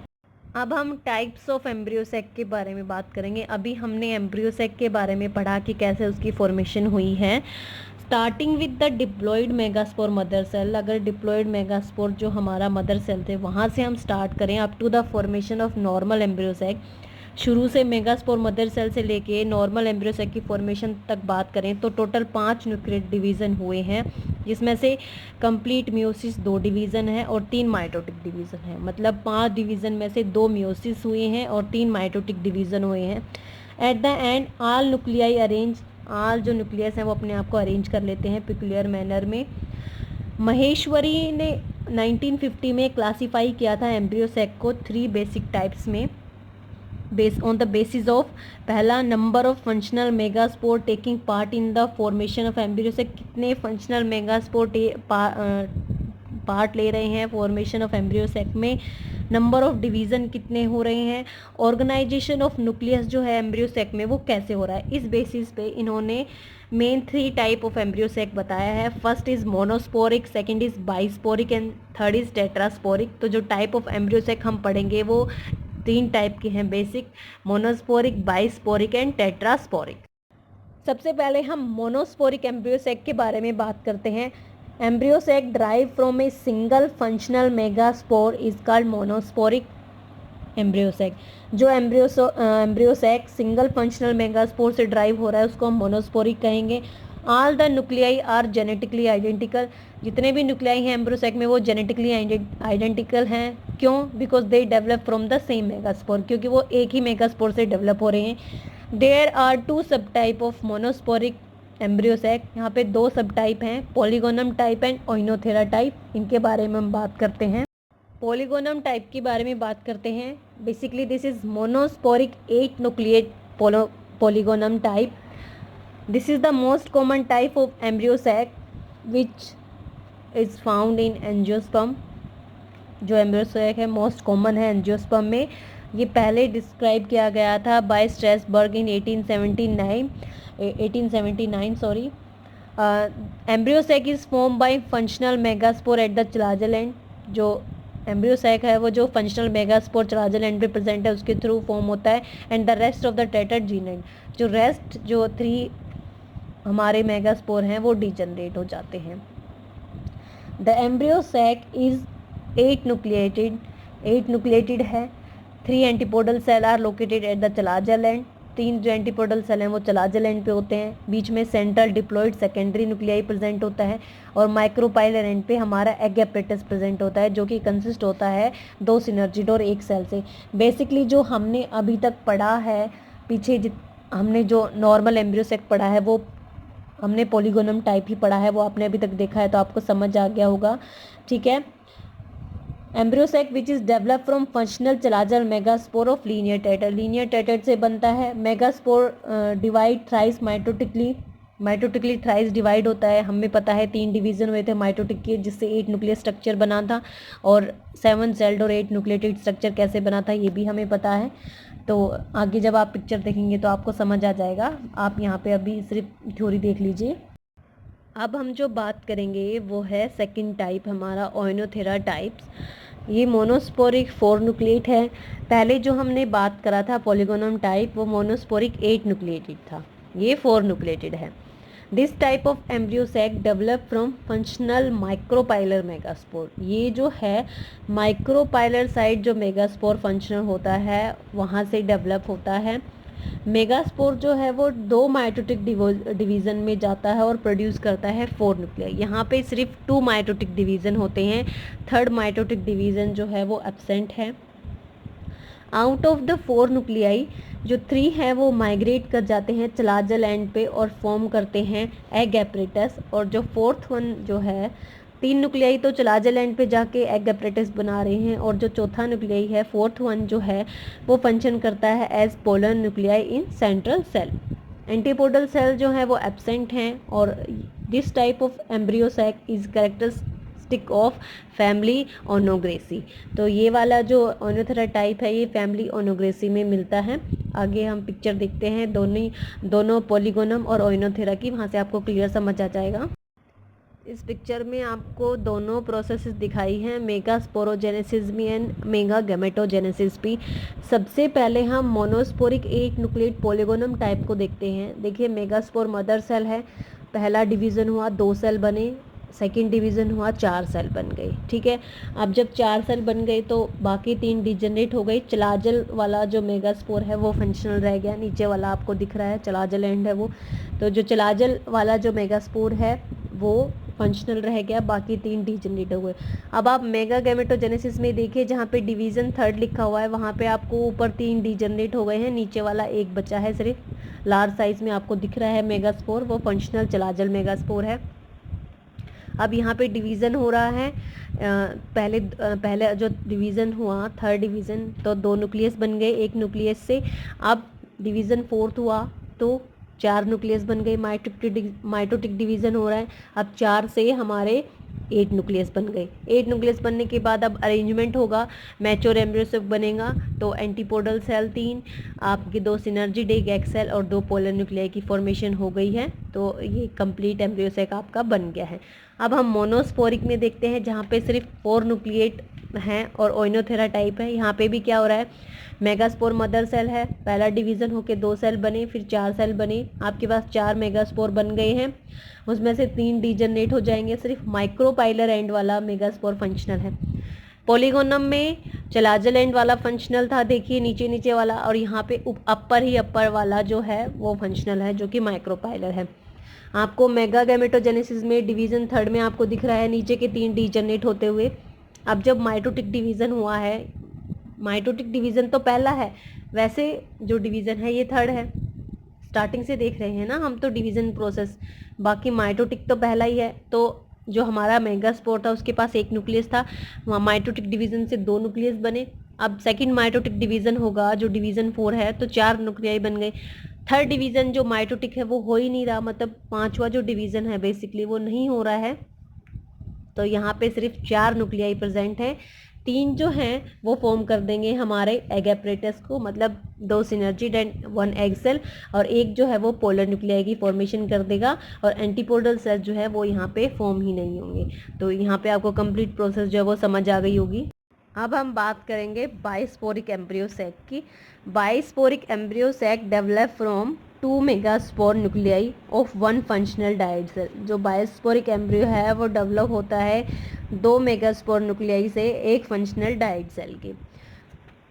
अब हम टाइप्स ऑफ एम्ब्रियो सैक के बारे में बात करेंगे। अभी हमने एम्ब्रियो सैक के बारे में पढ़ा कि कैसे उसकी फॉर्मेशन हुई है। Starting with the diploid megaspore mother cell. अगर डिप्लॉयड मेगास्पोर जो हमारा मदर सेल थे वहाँ से हम स्टार्ट करें up to the formation of normal embryo sac, शुरू से मेगास्पोर मदर सेल से लेके नॉर्मल एम्ब्रियो सैक की फॉर्मेशन तक बात करें तो टोटल 5 न्यूक्लियट डिवीज़न हुए हैं, जिसमें से कंप्लीट मियोसिस 2 डिवीज़न है और 3 माइटोटिक डिवीज़न है। मतलब 5 डिवीज़न में से 2 मियोसिस हुए हैं और 3 माइटोटिक डिवीज़न हुए हैं। At the end all nuclei arrange, all जो न्यूक्लियस हैं वो अपने आप को अरेंज कर लेते हैं पिकुलियर मैनर में। महेश्वरी ने 1950 में क्लासीफाई किया था एम्ब्रियो सैक को 3 बेसिक टाइप्स में, based on the basis of पहला number of functional megaspore taking part in the formation of embryo sac. कितने फंक्शनल मेगास्पोर पार्ट ले रहे हैं फॉर्मेशन ऑफ एम्ब्रियो सैक में, नंबर ऑफ डिवीज़न कितने हो रहे हैं, ऑर्गेनाइजेशन ऑफ न्यूक्लियस जो है एम्ब्रियो सैक में वो कैसे हो रहा है। इस बेसिस पे इन्होंने main 3 type of embryo sac बताया है। First is monosporic, second is bisporic and third is tetrasporic. तो जो टाइप ऑफ एम्ब्रियो सैक हम पढ़ेंगे वो 3 टाइप के हैं, बेसिक, मोनोस्पोरिक, बाइस्पोरिक एंड टेट्रास्पोरिक। सबसे पहले हम मोनोस्पोरिक एम्ब्रियो सैक के बारे में बात करते हैं। Embryo sac derive from a single functional megaspore is called monosporic embryo sac. जो embryo sac single functional megaspore से ड्राइव हो रहा है उसको हम मोनोस्पोरिक कहेंगे। All the nuclei are genetically identical. जितने भी न्यूक्लियाई हैं एम्ब्रियो सैक में वो जेनेटिकली आइडेंटिकल हैं। क्यों? Because they develop from the same megaspore, क्योंकि वो एक ही मेगास्पोर से डेवलप हो रहे हैं। There are 2 sub type of monosporic embryo sac. यहाँ पे 2 सब टाइप हैं, Polygonum type and Oenothera type. इनके बारे में हम बात करते हैं। पॉलीगोनम टाइप के बारे में बात करते हैं। Basically this is monosporic 8 nucleate Polygonum type. This is the most common type of embryo sac which is found in angiosperm. जो एम्ब्रियो सैक है मोस्ट कॉमन है एंजियोस्पर्म में। ये पहले डिस्क्राइब किया गया था by Strasburger in 1879 sorry. Embryo sac is form by functional megaspore at the chalazal end. जो एम्ब्रियो सैक है वो जो फंक्शनल मेगास्पोर चलाजल एंड पे प्रेजेंट है उसके थ्रू फॉर्म होता है। And the rest of the tetrad जीनेड, जो रेस्ट जो 3 हमारे मेगास्पोर हैं वो डीजनरेट हो जाते हैं। The embryo sac is 8 nucleated है। 3 antipodal cell are located at the chalazal end. 3 जो एंटीपोडल सेल हैं वो चलाजल एंड पे होते हैं। बीच में central diploid secondary nuclei present होता है और माइक्रोपाइलर एंड पे हमारा एग एपरेटस प्रेजेंट होता है, जो कि कंसिस्ट होता है 2 सिनर्जिड और 1 सेल से। बेसिकली जो हमने अभी तक पढ़ा है, पीछे हमने जो नॉर्मल एम्ब्रियो सैक पढ़ा है वो हमने पॉलीगोनम टाइप ही पढ़ा है, वो आपने अभी तक देखा है तो आपको समझ आ गया होगा। ठीक है। Embryo sac which is develop from functional chalazal megaspore of linear tetrad. Linear tetrad से बनता है। Megaspore divide thrice mitotically thrice divide होता है। हमें पता है 3 डिवीजन हुए थे माइटोटिक के, जिससे 8 न्यूक्लियर स्ट्रक्चर बना था, और 7 सेल्ड और 8 न्यूक्लिएटेड स्ट्रक्चर कैसे बना था ये भी हमें पता है। तो आगे जब आप पिक्चर देखेंगे तो आपको समझ आ जाएगा। आप यहाँ पे अभी सिर्फ थ्योरी देख लीजिए। अब हम जो बात करेंगे वो है सेकंड टाइप हमारा ओइनोथेरा टाइप्स। ये मोनोस्पोरिक 4 न्यूक्लिएट है। पहले जो हमने बात करा था पॉलीगोनम टाइप, वो मोनोस्पोरिक 8 न्यूक्लिएटेड था, ये 4 न्यूक्लिएटेड है। This type of embryo sac develop from functional micropylar megaspore. ये जो है माइक्रोपाइलर साइड जो मेगास्पोर फंक्शनल होता है वहाँ से डेवलप होता है। मेगास्पोर जो है वो 2 माइटोटिक डिवीज़न में जाता है और प्रोड्यूस करता है 4 न्यूक्लियाई। यहाँ पे सिर्फ 2 माइटोटिक डिवीज़न होते हैं, 3rd माइटोटिक डिवीज़न जो है वो एब्सेंट है। आउट ऑफ द 4 न्यूक्लियाई जो 3 हैं वो माइग्रेट कर जाते हैं चलाजल एंड पे और फॉर्म करते हैं एग एपरेटस, और जो 4th वन जो है 3 न्यूक्लियाई तो चलाजल एंड पे जाके एग एपरेटस बना रहे हैं, और जो चौथा न्यूक्लियाई है 4th वन जो है वो फंक्शन करता है as polar nuclei in central cell. Antipodal cell जो है वो एब्सेंट हैं, और this type of embryo sac is characteristic of family Onagraceae. तो ये वाला जो ओइनोथेरा टाइप है ये फैमिली ओनोग्रेसी में मिलता है। आगे हम पिक्चर देखते हैं दोनों पॉलीगोनम और ओइनोथेरा की, वहाँ से आपको क्लियर समझ आ जाएगा। इस पिक्चर में आपको दोनों प्रोसेसेस दिखाई हैं, मेगा स्पोरोजेनेसिस भी एंड मेगा गैमेटोजेनेसिस भी। सबसे पहले हम मोनोस्पोरिक 8 न्यूक्लिएट पॉलीगोनम टाइप को देखते हैं। देखिए मेगास्पोर मदर सेल है, पहला डिवीज़न हुआ 2 सेल बने, सेकेंड डिवीज़न हुआ 4 सेल बन गए। ठीक है। अब जब 4 सेल बन गए तो बाकी 3 डिजनरेट हो गई। चलाजल वाला जो मेगास्पोर है वो फंक्शनल रह गया, नीचे वाला आपको दिख रहा है चलाजल एंड है वो। तो जो चलाजल वाला जो मेगास्पोर है वो फंक्शनल रह गया, बाकी 3 डीजनरेट हो गए। अब आप मेगा गैमेटोजेनेसिस में देखिए जहाँ पे डिवीज़न 3rd लिखा हुआ है वहाँ पे आपको ऊपर 3 डीजनरेट हो गए हैं, नीचे वाला एक बचा है सिर्फ लार्ज साइज में आपको दिख रहा है मेगास्पोर, वो फंक्शनल चलाजल मेगास्पोर है। अब यहाँ पे डिवीज़न हो रहा है, पहले जो डिवीज़न हुआ 3rd डिवीज़न तो 2 न्यूक्लियस बन गए, 1 न्यूक्लियस से। अब डिवीज़न 4th हुआ तो 4 न्यूक्लियस बन गए, माइटोटिक डिवीज़न हो रहा है। अब 4 से हमारे 8 न्यूक्लियस बन गए। 8 न्यूक्लियस बनने के बाद अब अरेंजमेंट होगा, मैच्योर एम्ब्रियो सैक बनेगा। तो एंटीपोडल सेल 3, आपके 2 सिनर्जिड, 1 एग सेल और 2 पोलर न्यूक्लियाई की फॉर्मेशन हो गई है। तो ये कंप्लीट एम्ब्रियो सैक आपका बन गया है। अब हम मोनोस्पोरिक में देखते हैं जहाँ पे सिर्फ 4 न्यूक्लिएट हैं और ओइनोथेरा टाइप है। यहाँ पे भी क्या हो रहा है, मेगास्पोर मदर सेल है, पहला डिवीज़न होके 2 सेल बने, फिर 4 सेल बने, आपके पास 4 मेगास्पोर बन गए हैं, उसमें से 3 डीजनरेट हो जाएंगे। सिर्फ माइक्रोपाइलर एंड वाला मेगास्पोर फंक्शनल है। पॉलीगोनम में चलाजल एंड वाला फंक्शनल था, देखिए नीचे नीचे वाला, और यहाँ पे अपर वाला जो है वो फंक्शनल है जो कि माइक्रोपाइलर है। आपको मेगा गैमेटोजेनेसिस में डिवीज़न 3rd में आपको दिख रहा है नीचे के 3 डीजनरेट होते हुए। अब जब माइटोटिक डिवीज़न हुआ है, माइटोटिक डिवीज़न तो पहला है, वैसे जो डिवीज़न है ये 3rd है। स्टार्टिंग से देख रहे हैं ना हम तो डिवीज़न प्रोसेस, बाकी माइटोटिक तो पहला ही है। तो जो हमारा मेगास्पोर था उसके पास 1 न्यूक्लियस था, वहाँ माइटोटिक डिवीज़न से 2 न्यूक्लियस बने। अब सेकंड माइटोटिक डिवीज़न होगा जो डिवीज़न 4 है तो 4 न्यूक्लियाई बन गए। 3rd डिवीज़न जो माइटोटिक है वो हो ही नहीं रहा, मतलब 5वां जो डिवीज़न है बेसिकली वो नहीं हो रहा है। तो यहाँ पे सिर्फ 4 न्यूक्लियाई प्रेजेंट है, तीन जो हैं वो फॉर्म कर देंगे हमारे एग एपरेटस को, मतलब 2 सिनर्जिड एंड 1 एग सेल, और एक जो है वो पोलर न्यूक्लियाई की फॉर्मेशन कर देगा, और एंटीपोडल सेल जो है वो यहाँ पे फॉर्म ही नहीं होंगे। तो यहाँ पे आपको कंप्लीट प्रोसेस जो है वो समझ आ गई होगी। अब हम बात करेंगे बाइस्पोरिक एम्ब्रियो सैक की। Bisporic embryo sac develop from 2 megaspore nuclei of 1 functional dyad cell. जो बाइस्पोरिक एम्ब्रियो है वो डेवलप होता है 2 मेगास्पोर न्यूक्लियाई से एक फंक्शनल डायड सेल के।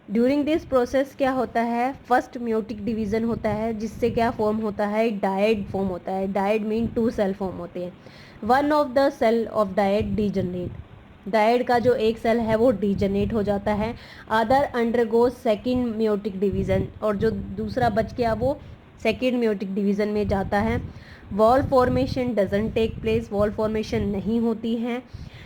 ड्यूरिंग दिस प्रोसेस क्या होता है, फर्स्ट म्योटिक डिवीजन होता है, जिससे क्या फॉर्म होता है, डायड फॉर्म होता है। डायड मीन 2 सेल फॉर्म होते हैं। One of the cell of dyad degenerate, dyad का जो एक सेल है वो डीजनरेट हो जाता है। Other undergo second meiotic division, और जो दूसरा बच गया वो सेकेंड म्योटिक डिवीजन में जाता है। Wall formation doesn't take place, wall formation नहीं होती है।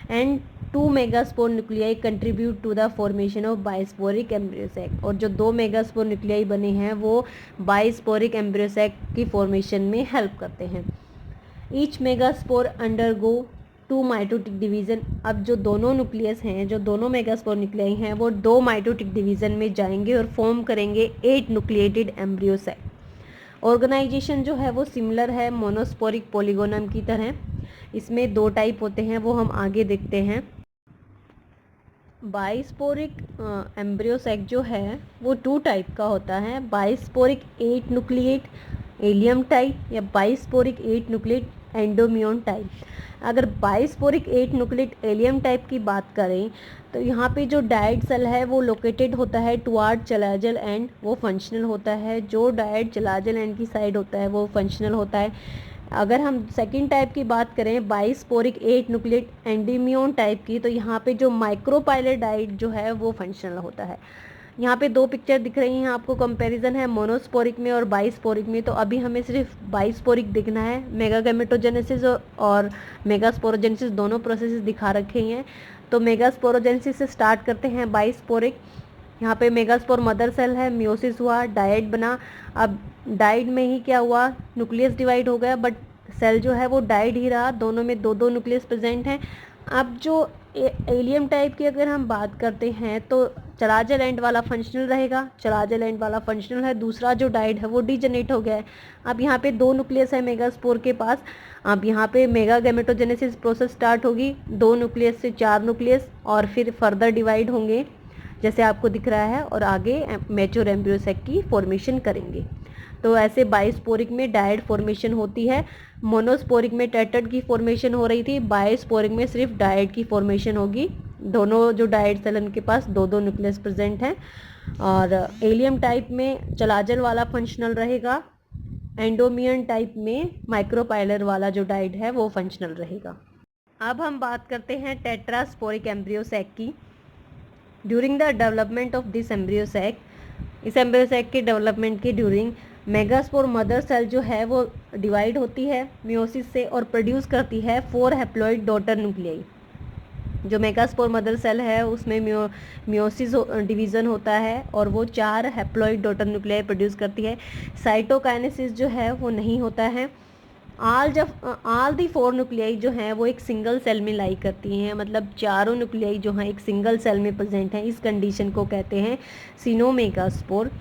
And 2 megaspore nuclei contribute to the formation of bisporic embryo sac, और जो 2 मेगास्पोर न्यूक्लियाई बने हैं वो बाइस्पोरिक एम्ब्रियो सैक की फॉर्मेशन में हेल्प करते हैं। Each megaspore undergo 2 mitotic division. अब जो दोनों न्यूक्लियस हैं, जो दोनों मेगास्पोर न्यूक्लियाई हैं, वो 2 माइटोटिक डिवीजन में जाएंगे और फॉर्म करेंगे 8 न्यूक्लिएटेड एम्ब्रियो सैक। ऑर्गेनाइजेशन जो है वो सिमिलर है मोनोस्पोरिक पॉलीगोनम की तरह। इसमें 2 टाइप होते हैं, वो हम आगे देखते हैं। बाइस्पोरिक एम्ब्रियो सैक जो है वो 2 टाइप का होता है, बाइस्पोरिक 8 न्यूक्लिएट एलियम टाइप या बाइस्पोरिक 8 न्यूक्लिएट एंडोमियन टाइप। अगर बाइस्पोरिक 8 न्यूक्लिएट एलियम टाइप की बात करें तो यहाँ पे जो डायड सेल है वो लोकेटेड होता है टुवार्ड चलाजल एंड, वो फंक्शनल होता है। जो डायड चलाजल एंड की साइड होता है वो फंक्शनल होता है। अगर हम सेकेंड टाइप की बात करें बाइस्पोरिक 8 न्यूक्लिएट एंडोमियन टाइप की, तो यहाँ पे जो माइक्रोपाइलर डायड जो है वो फंक्शनल होता है। यहाँ पे 2 पिक्चर दिख रही हैं आपको, कंपैरिजन है मोनोस्पोरिक में और बाइस्पोरिक में। तो अभी हमें सिर्फ बाइस्पोरिक दिखना है। मेगागैमेटोजेनेसिस और मेगास्पोरोजेनेसिस दोनों प्रोसेसेस दिखा रखे हैं। तो मेगास्पोरोजेनेसिस से स्टार्ट करते हैं बाइस्पोरिक। यहाँ पे मेगास्पोर मदर सेल है, मियोसिस हुआ, डायड बना। अब डायड में ही क्या हुआ, न्यूक्लियस डिवाइड हो गया, बट सेल जो है वो डायड ही रहा, दोनों में 2-2 न्यूक्लियस प्रेजेंट हैं। अब जो एलियम टाइप की अगर हम बात करते हैं तो चलाजल एंड वाला फंक्शनल रहेगा, चलाजल एंड वाला फंक्शनल है, दूसरा जो डायड है वो डीजनरेट हो गया है। अब यहाँ पे 2 न्यूक्लियस है मेगास्पोर के पास। अब यहाँ पे मेगागैमेटोजेनेसिस प्रोसेस स्टार्ट होगी, 2 न्यूक्लियस से 4 न्यूक्लियस, और फिर फर्दर डिवाइड होंगे जैसे आपको दिख रहा है, और आगे मैच्योर एम्ब्रियो सैक की फॉर्मेशन करेंगे। तो ऐसे बाइस्पोरिक में डायड फॉर्मेशन होती है, मोनोस्पोरिक में टेट्राड की फॉर्मेशन हो रही थी, बाइस्पोरिक में सिर्फ डायड की फॉर्मेशन होगी। दोनों जो डायड सेल उनके पास 2-2 न्यूक्लियस प्रेजेंट हैं। और एलियम टाइप में चलाजल वाला फंक्शनल रहेगा, एंडोमियन टाइप में माइक्रोपाइलर वाला जो डायड है वो फंक्शनल रहेगा। अब हम बात करते हैं टेट्रास्पोरिक एम्ब्रियो सैक की। During the development of this embryo sac, इस एम्ब्रियो सैक के डेवलपमेंट के ड्यूरिंग मेगास्पोर मदर सेल जो है वो डिवाइड होती है मियोसिस से और प्रोड्यूस करती है 4 हैप्लॉइड डॉटर न्यूक्लियाई। जो मेगास्पोर मदर सेल है उसमें मियोसिस डिवीज़न होता है और वो 4 हैप्लॉइड डॉटर न्यूक्लियाई प्रोड्यूस करती है। साइटोकाइनेसिस जो है वो नहीं होता है। ऑल दी 4 न्यूक्लियाई जो हैं वो एक सिंगल सेल में लाई करती हैं, मतलब चारों न्यूक्लियाई जो हैं एक सिंगल सेल में प्रेजेंट हैं। इस कंडीशन को कहते हैं सिनोमेगास्पोर,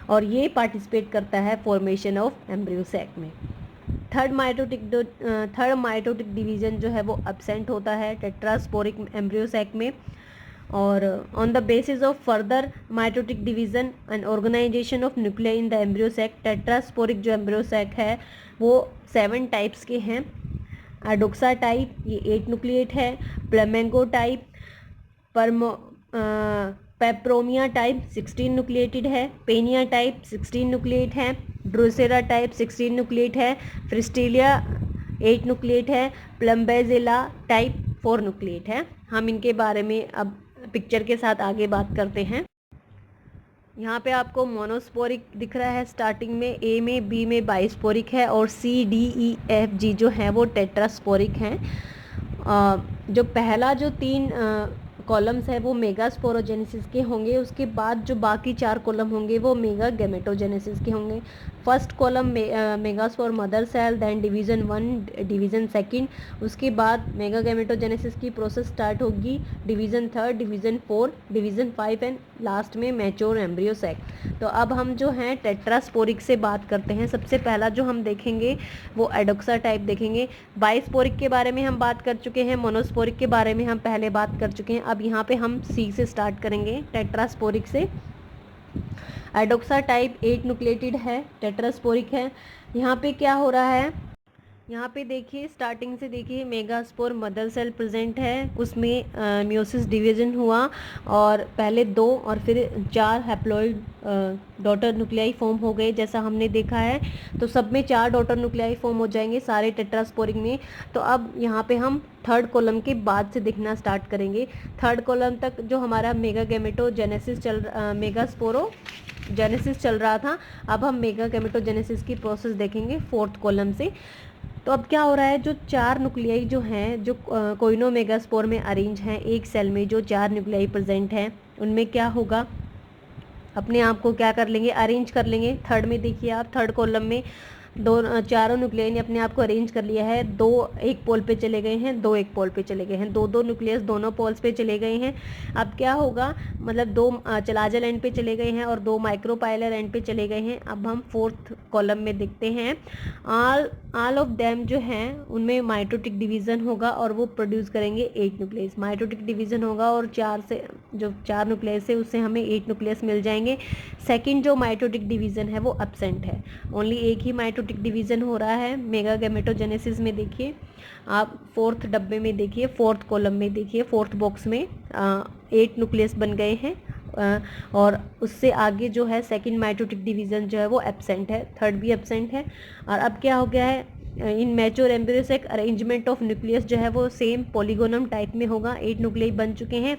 और ये पार्टिसिपेट करता है फॉर्मेशन ऑफ एम्ब्रियो सैक में। थर्ड माइटोटिक डिवीजन जो है वो एब्सेंट होता है टेट्रास्पोरिक एम्ब्रियो सैक में। और on the basis of further mitotic division and organisation of nuclei in the embryo sac, tetrasporic जो एम्ब्रियो सैक है वो 7 टाइप्स के हैं। एडोक्सा टाइप ये 8 न्यूक्लिएट है, फ्लेमेंगो टाइप, पेप्रोमिया टाइप 16 न्यूक्लिएटेड है, पेनिया टाइप 16 न्यूक्लिएट है, ड्रोसेरा टाइप 16 न्यूक्लिएट है, फ्रिस्टीलिया 8 न्यूक्लिएट है, प्लम्बेजिला टाइप 4 न्यूक्लिएट है। हम इनके बारे में अब पिक्चर के साथ आगे बात करते हैं। यहाँ पे आपको मोनोस्पोरिक दिख रहा है स्टार्टिंग में, ए में, बी में बाइस्पोरिक है, और सी, डी, ई, एफ, जी जो है वो टेट्रास्पोरिक हैं। जो पहला जो 3 कॉलम्स है वो मेगा स्पोरोजेनेसिस के होंगे। उसके बाद जो बाकी 4 कॉलम होंगे वो मेगा गैमेटोजेनेसिस के होंगे। First column megaspore mother cell, then division 1, division second, उसके बाद मेगा गैमेटोजेनेसिस की प्रोसेस स्टार्ट होगी, division third, division 4, division 5 and last में मैच्योर एम्ब्रियो सैक। तो अब हम जो हैं टेट्रास्पोरिक से बात करते हैं। सबसे पहला जो हम देखेंगे वो एडोक्सा टाइप देखेंगे। बाइस्पोरिक के बारे में हम बात कर चुके हैं, मोनोस्पोरिक के बारे में हम पहले बात कर चुके हैं। अब यहाँ पे हम सी से स्टार्ट करेंगे, टेट्रास्पोरिक से। एडोक्सा टाइप 8 न्यूक्लिएटेड है, टेट्रास्पोरिक है। यहाँ पे क्या हो रहा है, यहाँ पे देखिए स्टार्टिंग से देखिए मेगास्पोर मदर सेल प्रेजेंट है, उसमें मियोसिस डिवीजन हुआ और पहले 2 और फिर 4 हैप्लॉइड डॉटर न्यूक्लियाई फॉर्म हो गए जैसा हमने देखा है। तो सब में 4 डॉटर न्यूक्लियाई फॉर्म हो जाएंगे सारे टेट्रास्पोरिक में। तो अब यहाँ पे हम थर्ड कॉलम के बाद से देखना स्टार्ट करेंगे। थर्ड कॉलम तक जो हमारा मेगा गैमेटोजेनेसिस जेनेसिस चल रहा था, अब हम मेगा गैमेटोजेनेसिस की प्रोसेस देखेंगे फोर्थ कॉलम से। तो अब क्या हो रहा है, जो 4 न्यूक्लियाई जो हैं जो कोइनोमेगास्पोर में अरेंज हैं, एक सेल में जो 4 न्यूक्लियाई प्रेजेंट हैं, उनमें क्या होगा, अपने आप को क्या कर लेंगे, अरेंज कर लेंगे। थर्ड में देखिए आप, थर्ड कॉलम में चारों न्यूक्लियाई ने अपने आप को अरेंज कर लिया है। 2 एक पोल पे चले गए हैं, 2 एक पोल पे चले गए हैं, 2 न्यूक्लियस दोनों पोल्स पे चले गए हैं। अब क्या होगा, मतलब 2 चलाजल एंड पे चले गए हैं और 2 माइक्रोपाइलर एंड पे चले गए हैं। अब हम फोर्थ कॉलम में देखते हैं, ऑल ऑफ देम जो हैं उनमें माइटोटिक डिवीजन होगा और वो प्रोड्यूस करेंगे 8 न्यूक्लियस। माइटोटिक डिवीजन होगा और 4 न्यूक्लियस है उससे हमें 8 न्यूक्लियस मिल जाएंगे। सेकंड जो माइटोटिक डिवीजन है वो एब्सेंट है, ओनली एक ही माइटोटिक डिवीजन हो रहा है मेगा गैमेटोजेनेसिस में। देखिए आप फोर्थ डब्बे में देखिए, फोर्थ कॉलम में देखिए, फोर्थ बॉक्स में 8 न्यूक्लियस बन गए हैं और उससे आगे जो है सेकंड माइटोटिक डिवीजन जो है वो एब्सेंट है, थर्ड भी एब्सेंट है। और अब क्या हो गया है, in mature embryo sac arrangement of nucleus जो है वो सेम पॉलीगोनम टाइप में होगा। 8 न्यूक्लियाई बन चुके हैं।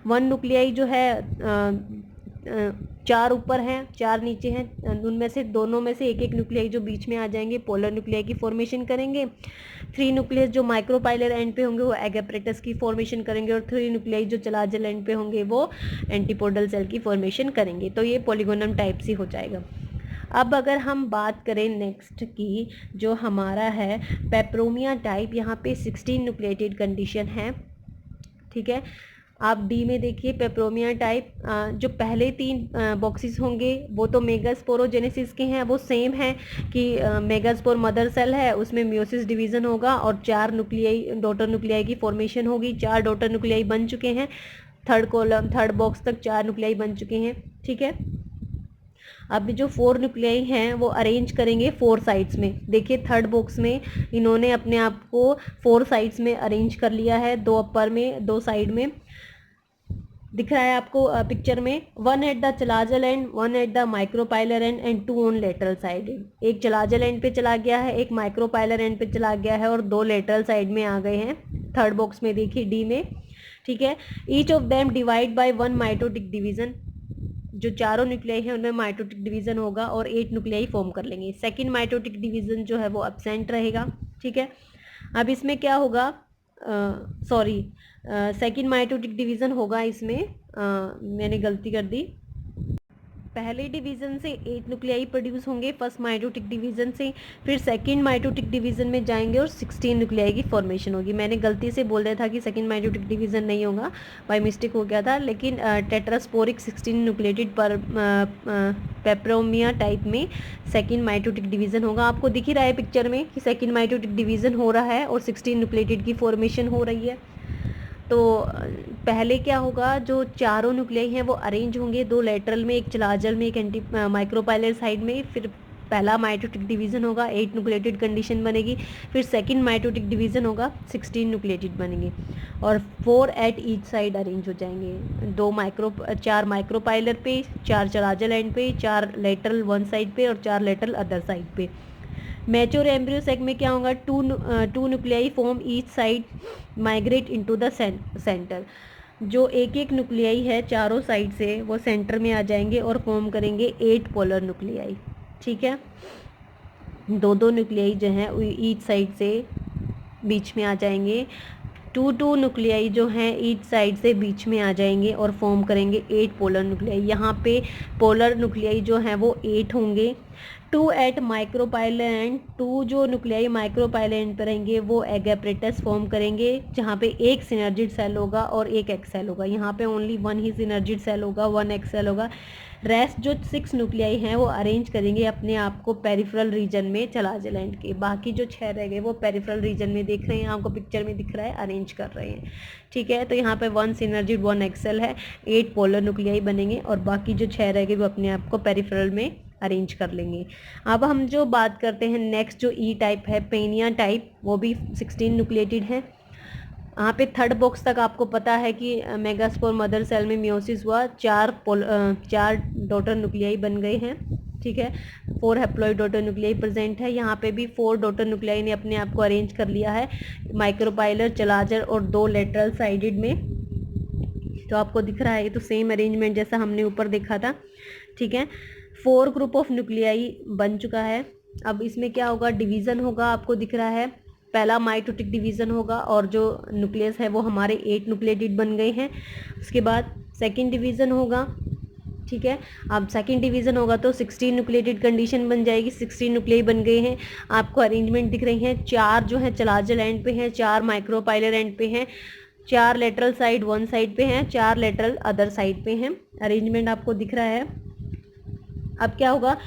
1 न्यूक्लियाई जो है 4 ऊपर हैं, 4 नीचे हैं, उनमें से दोनों में से एक एक न्यूक्लियाई जो बीच में आ जाएंगे पोलर न्यूक्लियाई की फॉर्मेशन करेंगे। 3 न्यूक्लियस जो माइक्रोपाइलर एंड पे होंगे वो एगेप्रेटस की फॉर्मेशन करेंगे और 3 न्यूक्लियाई जो चलाजल एंड पे होंगे वो एंटीपोडल सेल की फॉर्मेशन करेंगे। तो ये पॉलीगोनम टाइप से हो जाएगा। अब अगर हम बात करें नेक्स्ट की, जो हमारा है पेपरोमिया टाइप, यहाँ पे 16 न्यूक्लिएटेड कंडीशन है, ठीक है। आप डी में देखिए पेपरोमिया टाइप, जो पहले 3 बॉक्सेस होंगे वो तो मेगास्पोरोजेनेसिस के हैं, वो सेम है कि मेगास्पोर मदर सेल है, उसमें मियोसिस डिवीजन होगा और 4 न्यूक्लियाई डॉटर न्यूक्लियाई की फॉर्मेशन होगी। 4 डॉटर न्यूक्लियाई बन चुके हैं, थर्ड बॉक्स तक 4 न्यूक्लियाई बन चुके हैं, ठीक है। अब जो 4 न्यूक्लियाई हैं वो अरेंज करेंगे 4 साइड्स में। देखिए थर्ड बॉक्स में इन्होंने अपने आप को 4 साइड्स में अरेंज कर लिया है, 2 अपर में 2 साइड में दिख रहा है आपको पिक्चर में। 1 eight the chalazal and, 1 eight the micropylar end 2 on lateral side. एक चलाजल एंड पे चला गया है, एक माइक्रोपाइलर एंड पे चला गया है और 2 लेटरल साइड में आ गए हैं थर्ड बॉक्स में, देखिए डी में, ठीक है। Each of them divide by 1 mitotic division, जो चारों न्यूक्लियाई है उनमें माइटोटिक डिवीजन होगा और 8 न्यूक्लियाई फॉर्म कर लेंगे। सेकंड माइटोटिक डिवीजन जो है वो एब्सेंट रहेगा, ठीक है। अब इसमें क्या होगा, सेकंड माइटोटिक डिवीजन होगा इसमें, मैंने गलती कर दी। पहले डिवीजन से 8 न्यूक्लियाई प्रोड्यूस होंगे फर्स्ट माइटोटिक डिवीजन से, फिर सेकंड माइटोटिक डिवीजन में जाएंगे और 16 न्यूक्लियाई की फॉर्मेशन होगी। मैंने गलती से बोल दिया था कि सेकंड माइटोटिक डिवीजन नहीं होगा, बाय मिस्टेक हो गया था, लेकिन टेट्रास्पोरिक 16 न्यूक्लिएटेड पर पेपरोमिया टाइप में सेकंड माइटोटिक डिवीजन होगा। आपको दिख ही रहा है पिक्चर में कि सेकंड माइटोटिक डिवीजन हो रहा है और 16 न्यूक्लिएटेड की फॉर्मेशन हो रही है। तो पहले क्या होगा, जो चारों न्यूक्लियाई हैं वो अरेंज होंगे, 2 लेटरल में, एक चलाजल में, एक एंटी माइक्रोपाइलर साइड में। फिर पहला माइटोटिक डिवीजन होगा, 8 न्यूक्लिएटेड कंडीशन बनेगी। फिर सेकंड माइटोटिक डिवीजन होगा, 16 न्यूक्लिएटेड बनेंगे और 4 एट ईच साइड अरेंज हो जाएंगे। 4 माइक्रोपाइलर पे, 4 चलाजल एंड पे, 4 लेटरल 1 साइड पे और 4 लेटरल अदर साइड पे। मैच्योर एम्ब्रियो सेक में क्या होगा, 2 nuclei form each side migrate into the centre. जो एक एक न्यूक्लियाई है चारों साइड से वो सेंटर में आ जाएंगे और फॉर्म करेंगे 8 पोलर न्यूक्लियाई, ठीक है। 2 न्यूक्लियाई जो हैं ईच साइड से बीच में आ जाएंगे 2 न्यूक्लियाई जो हैं ईच साइड से बीच में आ जाएंगे और फॉर्म करेंगे 8 पोलर न्यूक्लियाई। यहाँ पे पोलर न्यूक्लियाई जो हैं वो 8 होंगे। 2 एट माइक्रोपाइलर एंड, 2 जो न्यूक्लियाई माइक्रोपाइलर एंड पर रहेंगे वो एग एपरेटस फॉर्म करेंगे, जहाँ पे एक सिनर्जिड सेल होगा और एक एक्स सेल होगा। यहाँ पे ओनली 1 ही सिनर्जिड सेल होगा, 1 एक्स सेल होगा। रेस्ट जो 6 न्यूक्लियाई हैं वो अरेंज करेंगे अपने आप को पेरिफेरल रीजन में चलाज़ल एंड के। बाकी जो 6 रह गए वो पेरिफेरल रीजन में देख रहे हैं, आपको पिक्चर में दिख रहा है, अरेंज कर रहे हैं। ठीक है, तो यहाँ पे 1 सिनर्जिड 1 एक्सेल है, 8 पोलर न्यूक्लियाई बनेंगे और बाकी जो 6 रह गए वो अपने आप को पेरिफेरल में अरेंज कर लेंगे। अब हम जो बात करते हैं नेक्स्ट, जो ई टाइप है, पेनिया टाइप, वो भी 16 न्यूक्लिएटेड है। यहाँ पे थर्ड बॉक्स तक आपको पता है कि मेगास्पोर मदर सेल में मियोसिस हुआ, 4 डॉटर न्यूक्लियाई बन गए हैं। ठीक है, 4 हैप्लॉइड डॉटर न्यूक्लियाई प्रेजेंट है। यहाँ पे भी 4 डॉटर न्यूक्लियाई ने अपने आप को अरेंज कर लिया है, माइक्रोपाइलर, चलाजर और 2 लेटरल साइडेड में। तो आपको दिख रहा है, ये तो सेम अरेंजमेंट जैसा हमने ऊपर देखा था। ठीक है, 4 ग्रुप ऑफ न्यूक्लियाई बन चुका है। अब इसमें क्या होगा, डिवीज़न होगा, आपको दिख रहा है। पहला माइटोटिक डिवीज़न होगा और जो न्यूक्लियस है वो हमारे 8 न्यूक्लिएटेड बन गए हैं। उसके बाद सेकंड डिवीज़न होगा। ठीक है, अब सेकंड डिवीज़न होगा तो 16 न्यूक्लिएटेड कंडीशन बन जाएगी, 16 न्यूक्लियाई बन गए हैं। आपको अरेंजमेंट दिख रही हैं, 4 जो है चलाजल एंड पे हैं, 4 माइक्रोपाइलर एंड पे हैं, 4 लेटरल साइड 1 साइड पे हैं, 4 लेटरल अदर साइड पे हैं। अरेंजमेंट आपको दिख रहा है। अब क्या होगा,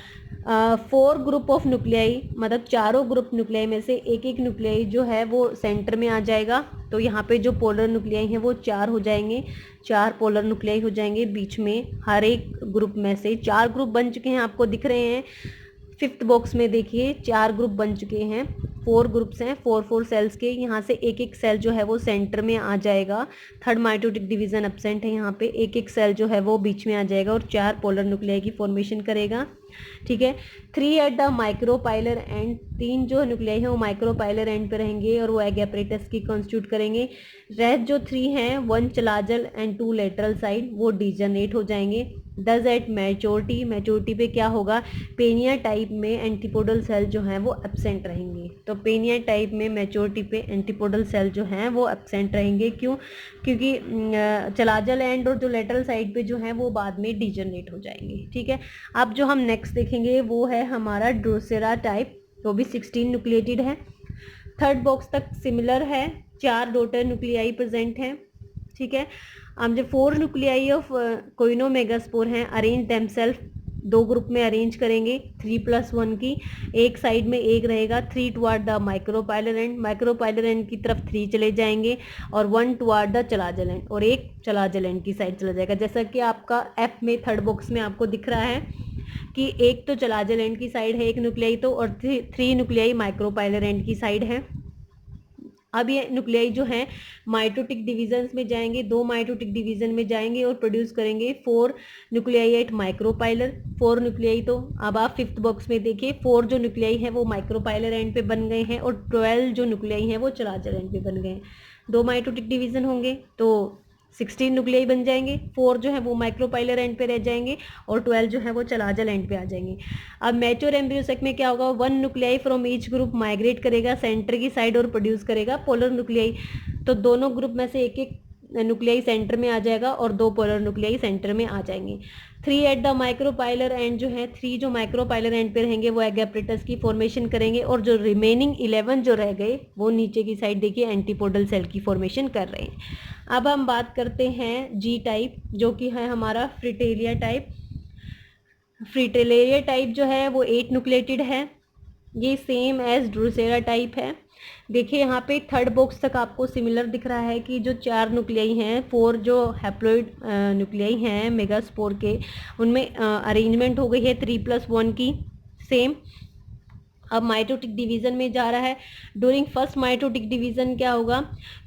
4 ग्रुप ऑफ न्यूक्लियाई, मतलब चारों ग्रुप न्यूक्लियाई में से एक एक न्यूक्लियाई जो है वो सेंटर में आ जाएगा। तो यहाँ पे जो पोलर न्यूक्लियाई हैं वो 4 हो जाएंगे, 4 पोलर न्यूक्लियाई हो जाएंगे। बीच में हर एक ग्रुप में से 4 ग्रुप बन चुके हैं, आपको दिख रहे हैं। 5th बॉक्स में देखिए 4 ग्रुप बन चुके हैं, 4 ग्रुप्स हैं, 4 सेल्स के। यहाँ से एक एक सेल जो है वो सेंटर में आ जाएगा। थर्ड माइटोटिक डिवीज़न एब्सेंट है, यहाँ पे एक एक सेल जो है वो बीच में आ जाएगा और 4 पोलर न्यूक्लियाई की फॉर्मेशन करेगा। ठीक है, 3 एट द माइक्रोपाइलर एंड, 3 जो न्यूक्लियाई हैं वो माइक्रोपाइलर एंड पे रहेंगे और वो एग एपरेटस की कॉन्स्टिट्यूट करेंगे। रेस्ट जो 3 हैं, 1 चलाजल एंड 2 लेटरल साइड, वो डीजनरेट हो जाएंगे। 10 एट मैच्योरिटी, मैच्योरिटी पे क्या होगा, पेनिया टाइप में एंटीपोडल सेल जो हैं वो एब्सेंट रहेंगे। तो पेनिया टाइप में मैच्योरिटी पे एंटीपोडल सेल जो हैं वो एब्सेंट रहेंगे। क्यों? क्योंकि चलाजल एंड और जो लेटरल साइड पे जो हैं वो बाद में डीजनरेट हो जाएंगे। ठीक है, अब जो हम नेक्स्ट देखेंगे वो है हमारा ड्रोसेरा टाइप, वो भी 16 न्यूक्लिएटेड है। थर्ड बॉक्स तक सिमिलर है, 4 डॉटर न्यूक्लियाई प्रेजेंट हैं। ठीक है, अब जो 4 न्यूक्लियाई ऑफ कोइनोमेगास्पोर हैं, अरेंज देमसेल्फ, 2 ग्रुप में अरेंज करेंगे, 3+1 की। एक साइड में एक रहेगा, 3 toward the micropylar and, micropylar and की तरफ 3 चले जाएंगे और 1 टुवार्ड द चलाजल एंड, और एक चलाजल एंड की साइड चला जाएगा। जैसा कि आपका एफ में थर्ड बॉक्स में आपको दिख रहा है कि एक तो चलाजल एंड की साइड है एक न्यूक्लियाई तो, और 3 न्यूक्लियाई माइक्रोपाइलर एंड की साइड है। अब ये न्यूक्लियाई जो हैं माइटोटिक डिवीजन्स में जाएंगे, 2 माइटोटिक डिवीजन में जाएंगे और प्रोड्यूस करेंगे 4 न्यूक्लियाई एट माइक्रोपाइलर, 4 न्यूक्लियाई। तो अब आप 5th बॉक्स में देखिए, 4 जो न्यूक्लियाई हैं वो माइक्रोपाइलर एंड पे बन गए हैं और 12 जो न्यूक्लियाई हैं वो चलाजल एंड पे बन गए हैं। 2 माइटोटिक डिवीजन होंगे तो 16 न्यूक्लियाई बन जाएंगे, 4 जो है वो माइक्रोपाइलर एंड पे रह जाएंगे और 12 जो है वो चलाजल एंड पे आ जाएंगे। अब मैच्योर एम्ब्रियोसेक में क्या होगा, 1 nuclei from each group migrate करेगा सेंटर की साइड और प्रोड्यूस करेगा पोलर न्यूक्लियाई। तो दोनों ग्रुप में से एक एक न्यूक्लियाई सेंटर में आ जाएगा और 2 पोलर न्यूक्लियाई सेंटर में आ जाएंगे। 3 एट द माइक्रोपाइलर एंड जो है, 3 जो माइक्रोपाइलर एंड पे रहेंगे वो एग एपरेटस की फॉर्मेशन करेंगे और जो रिमेनिंग 11 जो रह गए वो नीचे की साइड देखिए एंटीपोडल सेल की फॉर्मेशन कर रहे हैं। अब हम बात करते हैं जी टाइप, जो कि है हमारा फ्रिटेलिया टाइप। फ्रिटेलिया टाइप जो है वो 8 न्यूक्लिएटेड है, ये सेम एज ड्रोसेरा टाइप है। देखिए यहाँ पे थर्ड बॉक्स तक आपको सिमिलर दिख रहा है कि जो 4 न्यूक्लियाई हैं, 4 जो हैप्लॉइड न्यूक्लियाई हैं मेगास्पोर के, उनमें अरेंजमेंट हो गई है 3+1 की सेम। अब माइटोटिक डिवीजन में जा रहा है। ड्यूरिंग फर्स्ट माइटोटिक डिवीजन क्या होगा,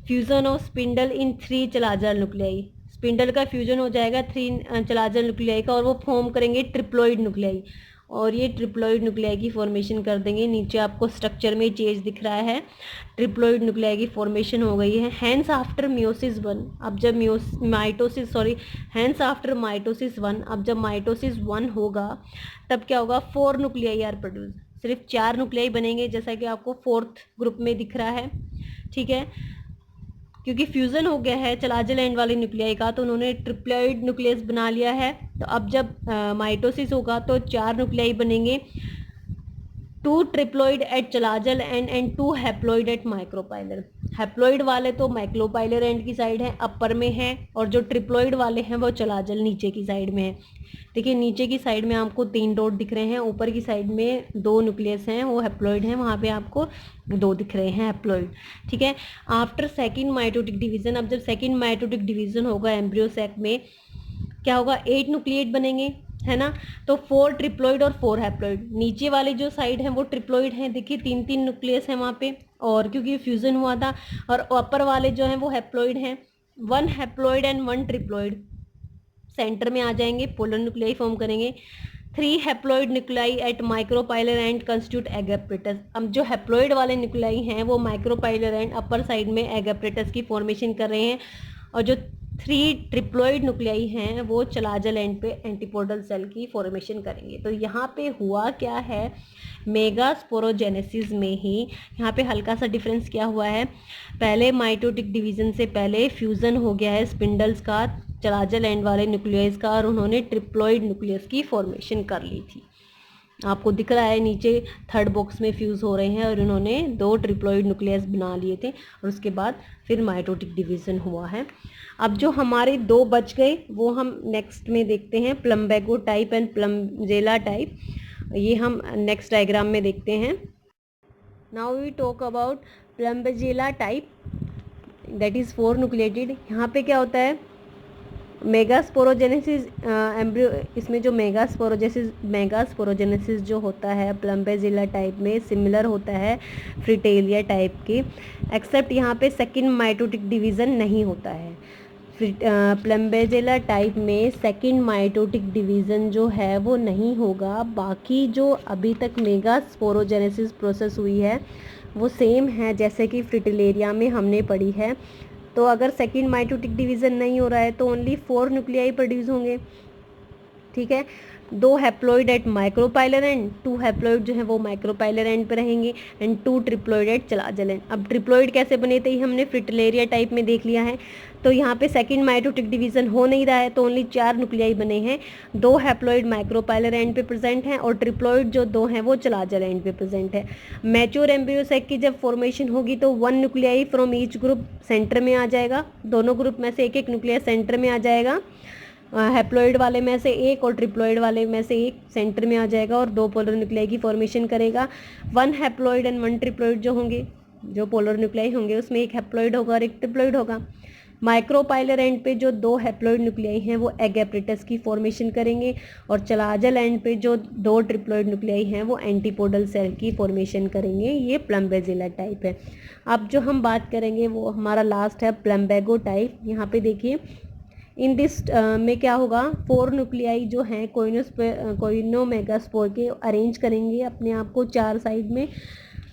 fusion of spindle in 3 चलाजल nuclei, spindle का फ्यूजन हो जाएगा 3 चलाजल न्यूक्लियाई का और वो फॉर्म करेंगे ट्रिप्लॉइड न्यूक्लियाई और ये ट्रिप्लॉइड न्यूक्लियाई की फॉर्मेशन कर देंगे। नीचे आपको स्ट्रक्चर में चेंज दिख रहा है, ट्रिप्लॉइड न्यूक्लियाई की फॉर्मेशन हो गई है। हैंस आफ्टर मियोसिस 1, अब जब हैंस आफ्टर माइटोसिस 1, अब जब माइटोसिस 1 होगा तब क्या होगा, 4 न्यूक्लियाई आर प्रोड्यूस, सिर्फ 4 न्यूक्लियाई बनेंगे जैसा कि आपको 4th ग्रुप में दिख रहा है। ठीक है, क्योंकि फ्यूजन हो गया है चलाजल एंड वाले न्यूक्लियाई का, तो उन्होंने ट्रिप्लॉइड न्यूक्लियस बना लिया है। तो अब जब माइटोसिस होगा तो 4 न्यूक्लियाई बनेंगे, 2 triploid at chalazal end 2 haploid at micropylar. Haploid वाले तो माइक्रोपाइलर एंड की साइड है, अपर में है, और जो ट्रिप्लॉइड वाले हैं वो चलाजल नीचे की साइड में है। देखिए नीचे की साइड में आपको 3 डॉट दिख रहे हैं, ऊपर की साइड में 2 न्यूक्लियस हैं वो हैप्लॉइड हैं, वहाँ पे आपको 2 दिख रहे हैं हैप्लॉइड। ठीक है। आफ्टर सेकेंड माइटोटिक डिवीजन, अब जब सेकेंड माइटोटिक डिवीजन होगा एम्ब्रियो सैक में, क्या होगा, 8 न्यूक्लिएट बनेंगे, है ना। तो 4 ट्रिप्लॉइड और 4 हैप्लॉइड। नीचे वाले जो साइड है वो ट्रिप्लॉइड हैं, देखिए 3 न्यूक्लियस है वहाँ पे, और क्योंकि फ्यूजन हुआ था। और अपर वाले जो हैं वो हैप्लॉइड हैं, 1 हैप्लॉइड एंड 1 ट्रिप्लॉइड सेंटर में आ जाएंगे, पोलर न्यूक्लियाई फॉर्म करेंगे। 3 haploid nuclei at micropylar end constitute egg apparatus. अब जो हैप्लॉइड वाले न्यूक्लियाई हैं वो माइक्रोपाइलर एंड अपर साइड में एगैप्रेटस की फॉर्मेशन कर रहे हैं, और जो 3 ट्रिप्लॉइड न्यूक्लियाई हैं वो चलाजल एंड पे एंटीपोडल सेल की फॉर्मेशन करेंगे। तो यहाँ पे हुआ क्या है, मेगा स्पोरोजेनेसिस में ही यहाँ पे हल्का सा डिफरेंस क्या हुआ है, पहले माइटोटिक डिवीजन से पहले फ्यूजन हो गया है स्पिंडल्स का चलाजल एंड वाले न्यूक्लियस का, और उन्होंने ट्रिप्लॉइड न्यूक्लियस की फॉर्मेशन कर ली थी। आपको दिख रहा है नीचे 3rd बॉक्स में फ्यूज़ हो रहे हैं, और उन्होंने 2 ट्रिप्लॉइड न्यूक्लियस बना लिए थे, और उसके बाद फिर माइटोटिक डिवीज़न हुआ है। अब जो हमारे 2 बच गए वो हम नेक्स्ट में देखते हैं, plumbago type and plumbagella type. ये हम नेक्स्ट डायग्राम में देखते हैं। Now we talk about plumbagella type, that is 4 nucleated. यहाँ पे क्या होता है, मेगास्पोरोजेनेसिस एम्ब्रियो, इसमें जो मेगास्पोरोजेनेसिस जो होता है प्लम्बेजिला टाइप में सिमिलर होता है फ्रिटेलिया टाइप के, एक्सेप्ट यहाँ पे सेकंड माइटोटिक डिवीज़न नहीं होता है। प्लम्बेजिला टाइप में सेकंड माइटोटिक डिवीज़न जो है वो नहीं होगा, बाकी जो अभी तक मेगास्पोरोजेनेसिस प्रोसेस हुई है वो सेम है जैसे कि फ्रिटिलेरिया में हमने पढ़ी है। तो अगर सेकंड माइटोटिक डिवीज़न नहीं हो रहा है तो ओनली 4 न्यूक्लियाई प्रोड्यूस होंगे। ठीक है। 2 haploid at micropylar end, 2 haploid जो है वो माइक्रोपाइलर एंड पे रहेंगे, and 2 triploid at chalazal end. अब ट्रिप्लॉइड कैसे बने थे हमने फ्रिटिलेरिया टाइप में देख लिया है। तो यहाँ पे सेकंड माइटोटिक डिवीज़न हो नहीं रहा है, तो ओनली 4 न्यूक्लियाई बने हैं, 2 हैप्लॉइड माइक्रोपाइलर एंड पे प्रेजेंट हैं, और ट्रिप्लॉइड जो 2 हैं वो चलाजल एंड पे प्रेजेंट है। मैच्योर एम्ब्रियो सैक की जब फॉर्मेशन होगी तो 1 nuclei from each group centre में आ जाएगा, दोनों ग्रुप में से एक न्यूक्लियस सेंटर में आ जाएगा, हैप्लॉइड वाले में से एक और ट्रिप्लॉइड वाले में से एक सेंटर में आ जाएगा, और 2 पोलर न्यूक्लियाई की फॉर्मेशन करेगा। 1 हैप्लॉइड एंड 1 ट्रिप्लॉइड जो होंगे, जो पोलर न्यूक्लियाई होंगे उसमें एक हैप्लॉइड होगा और एक ट्रिप्लॉइड होगा। माइक्रोपाइलर एंड पे जो 2 हैप्लॉइड न्यूक्लियाई हैं वो एगैप्रेटस की फॉर्मेशन करेंगे, और चलाजल एंड पे जो 2 ट्रिप्लॉइड न्यूक्लियाई हैं वो एंटीपोडल सेल की फॉर्मेशन करेंगे। ये प्लम्बेजिला टाइप है। अब जो हम बात करेंगे वो हमारा लास्ट है प्लम्बैगो टाइप। यहाँ पे देखिए इन दिस में क्या होगा, 4 न्यूक्लियाई जो हैं कोइनोमेगास्पोर के अरेंज करेंगे अपने आप को 4 साइड में,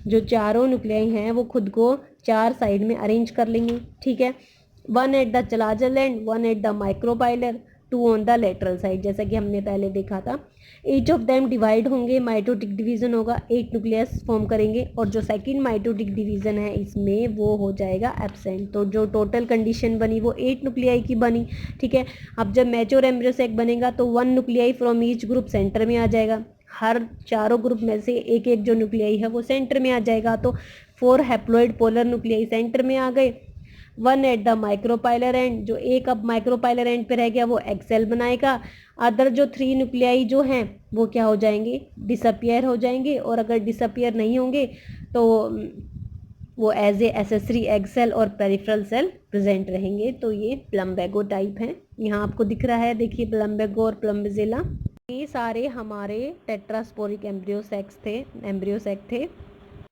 जो चारों न्यूक्लियाई हैं वो खुद को 4 साइड में अरेंज कर लेंगे। ठीक है। 1 eight the chalazal and, 1 eight the micropylar, 2 on the lateral side, जैसा कि हमने पहले देखा था। ईच ऑफ देम डिवाइड होंगे, माइटोटिक डिवीजन होगा, 8 न्यूक्लियस फॉर्म करेंगे, और जो सेकंड माइटोटिक डिवीजन है इसमें वो हो जाएगा एब्सेंट। तो जो टोटल कंडीशन बनी वो 8 न्यूक्लियाई की बनी। ठीक है। अब जब मैच्योर एम्ब्रियो सैक बनेगा तो 1 nuclei from each group centre में आ जाएगा, हर चारों ग्रुप में से एक एक जो न्यूक्लियाई है वो सेंटर में आ जाएगा। तो 4 हैप्लॉइड पोलर न्यूक्लियाई सेंटर में आ गए, 1 एट द माइक्रोपाइलर एंड, जो एक अब माइक्रोपाइलर एंड पे रह गया वो एक्सेल बनाएगा। अदर जो 3 न्यूक्लियाई जो हैं वो क्या हो जाएंगे, डिसअपियर हो जाएंगे, और अगर डिसअपियर नहीं होंगे तो वो as a accessory egg cell और पेरिफेरल सेल प्रेजेंट रहेंगे। तो ये प्लम्बैगो टाइप है। यहाँ आपको दिख रहा है, देखिए प्लम्बैगो और प्लम्बेजिला, ये सारे हमारे टेट्रास्पोरिक एम्ब्रियो सैक थे।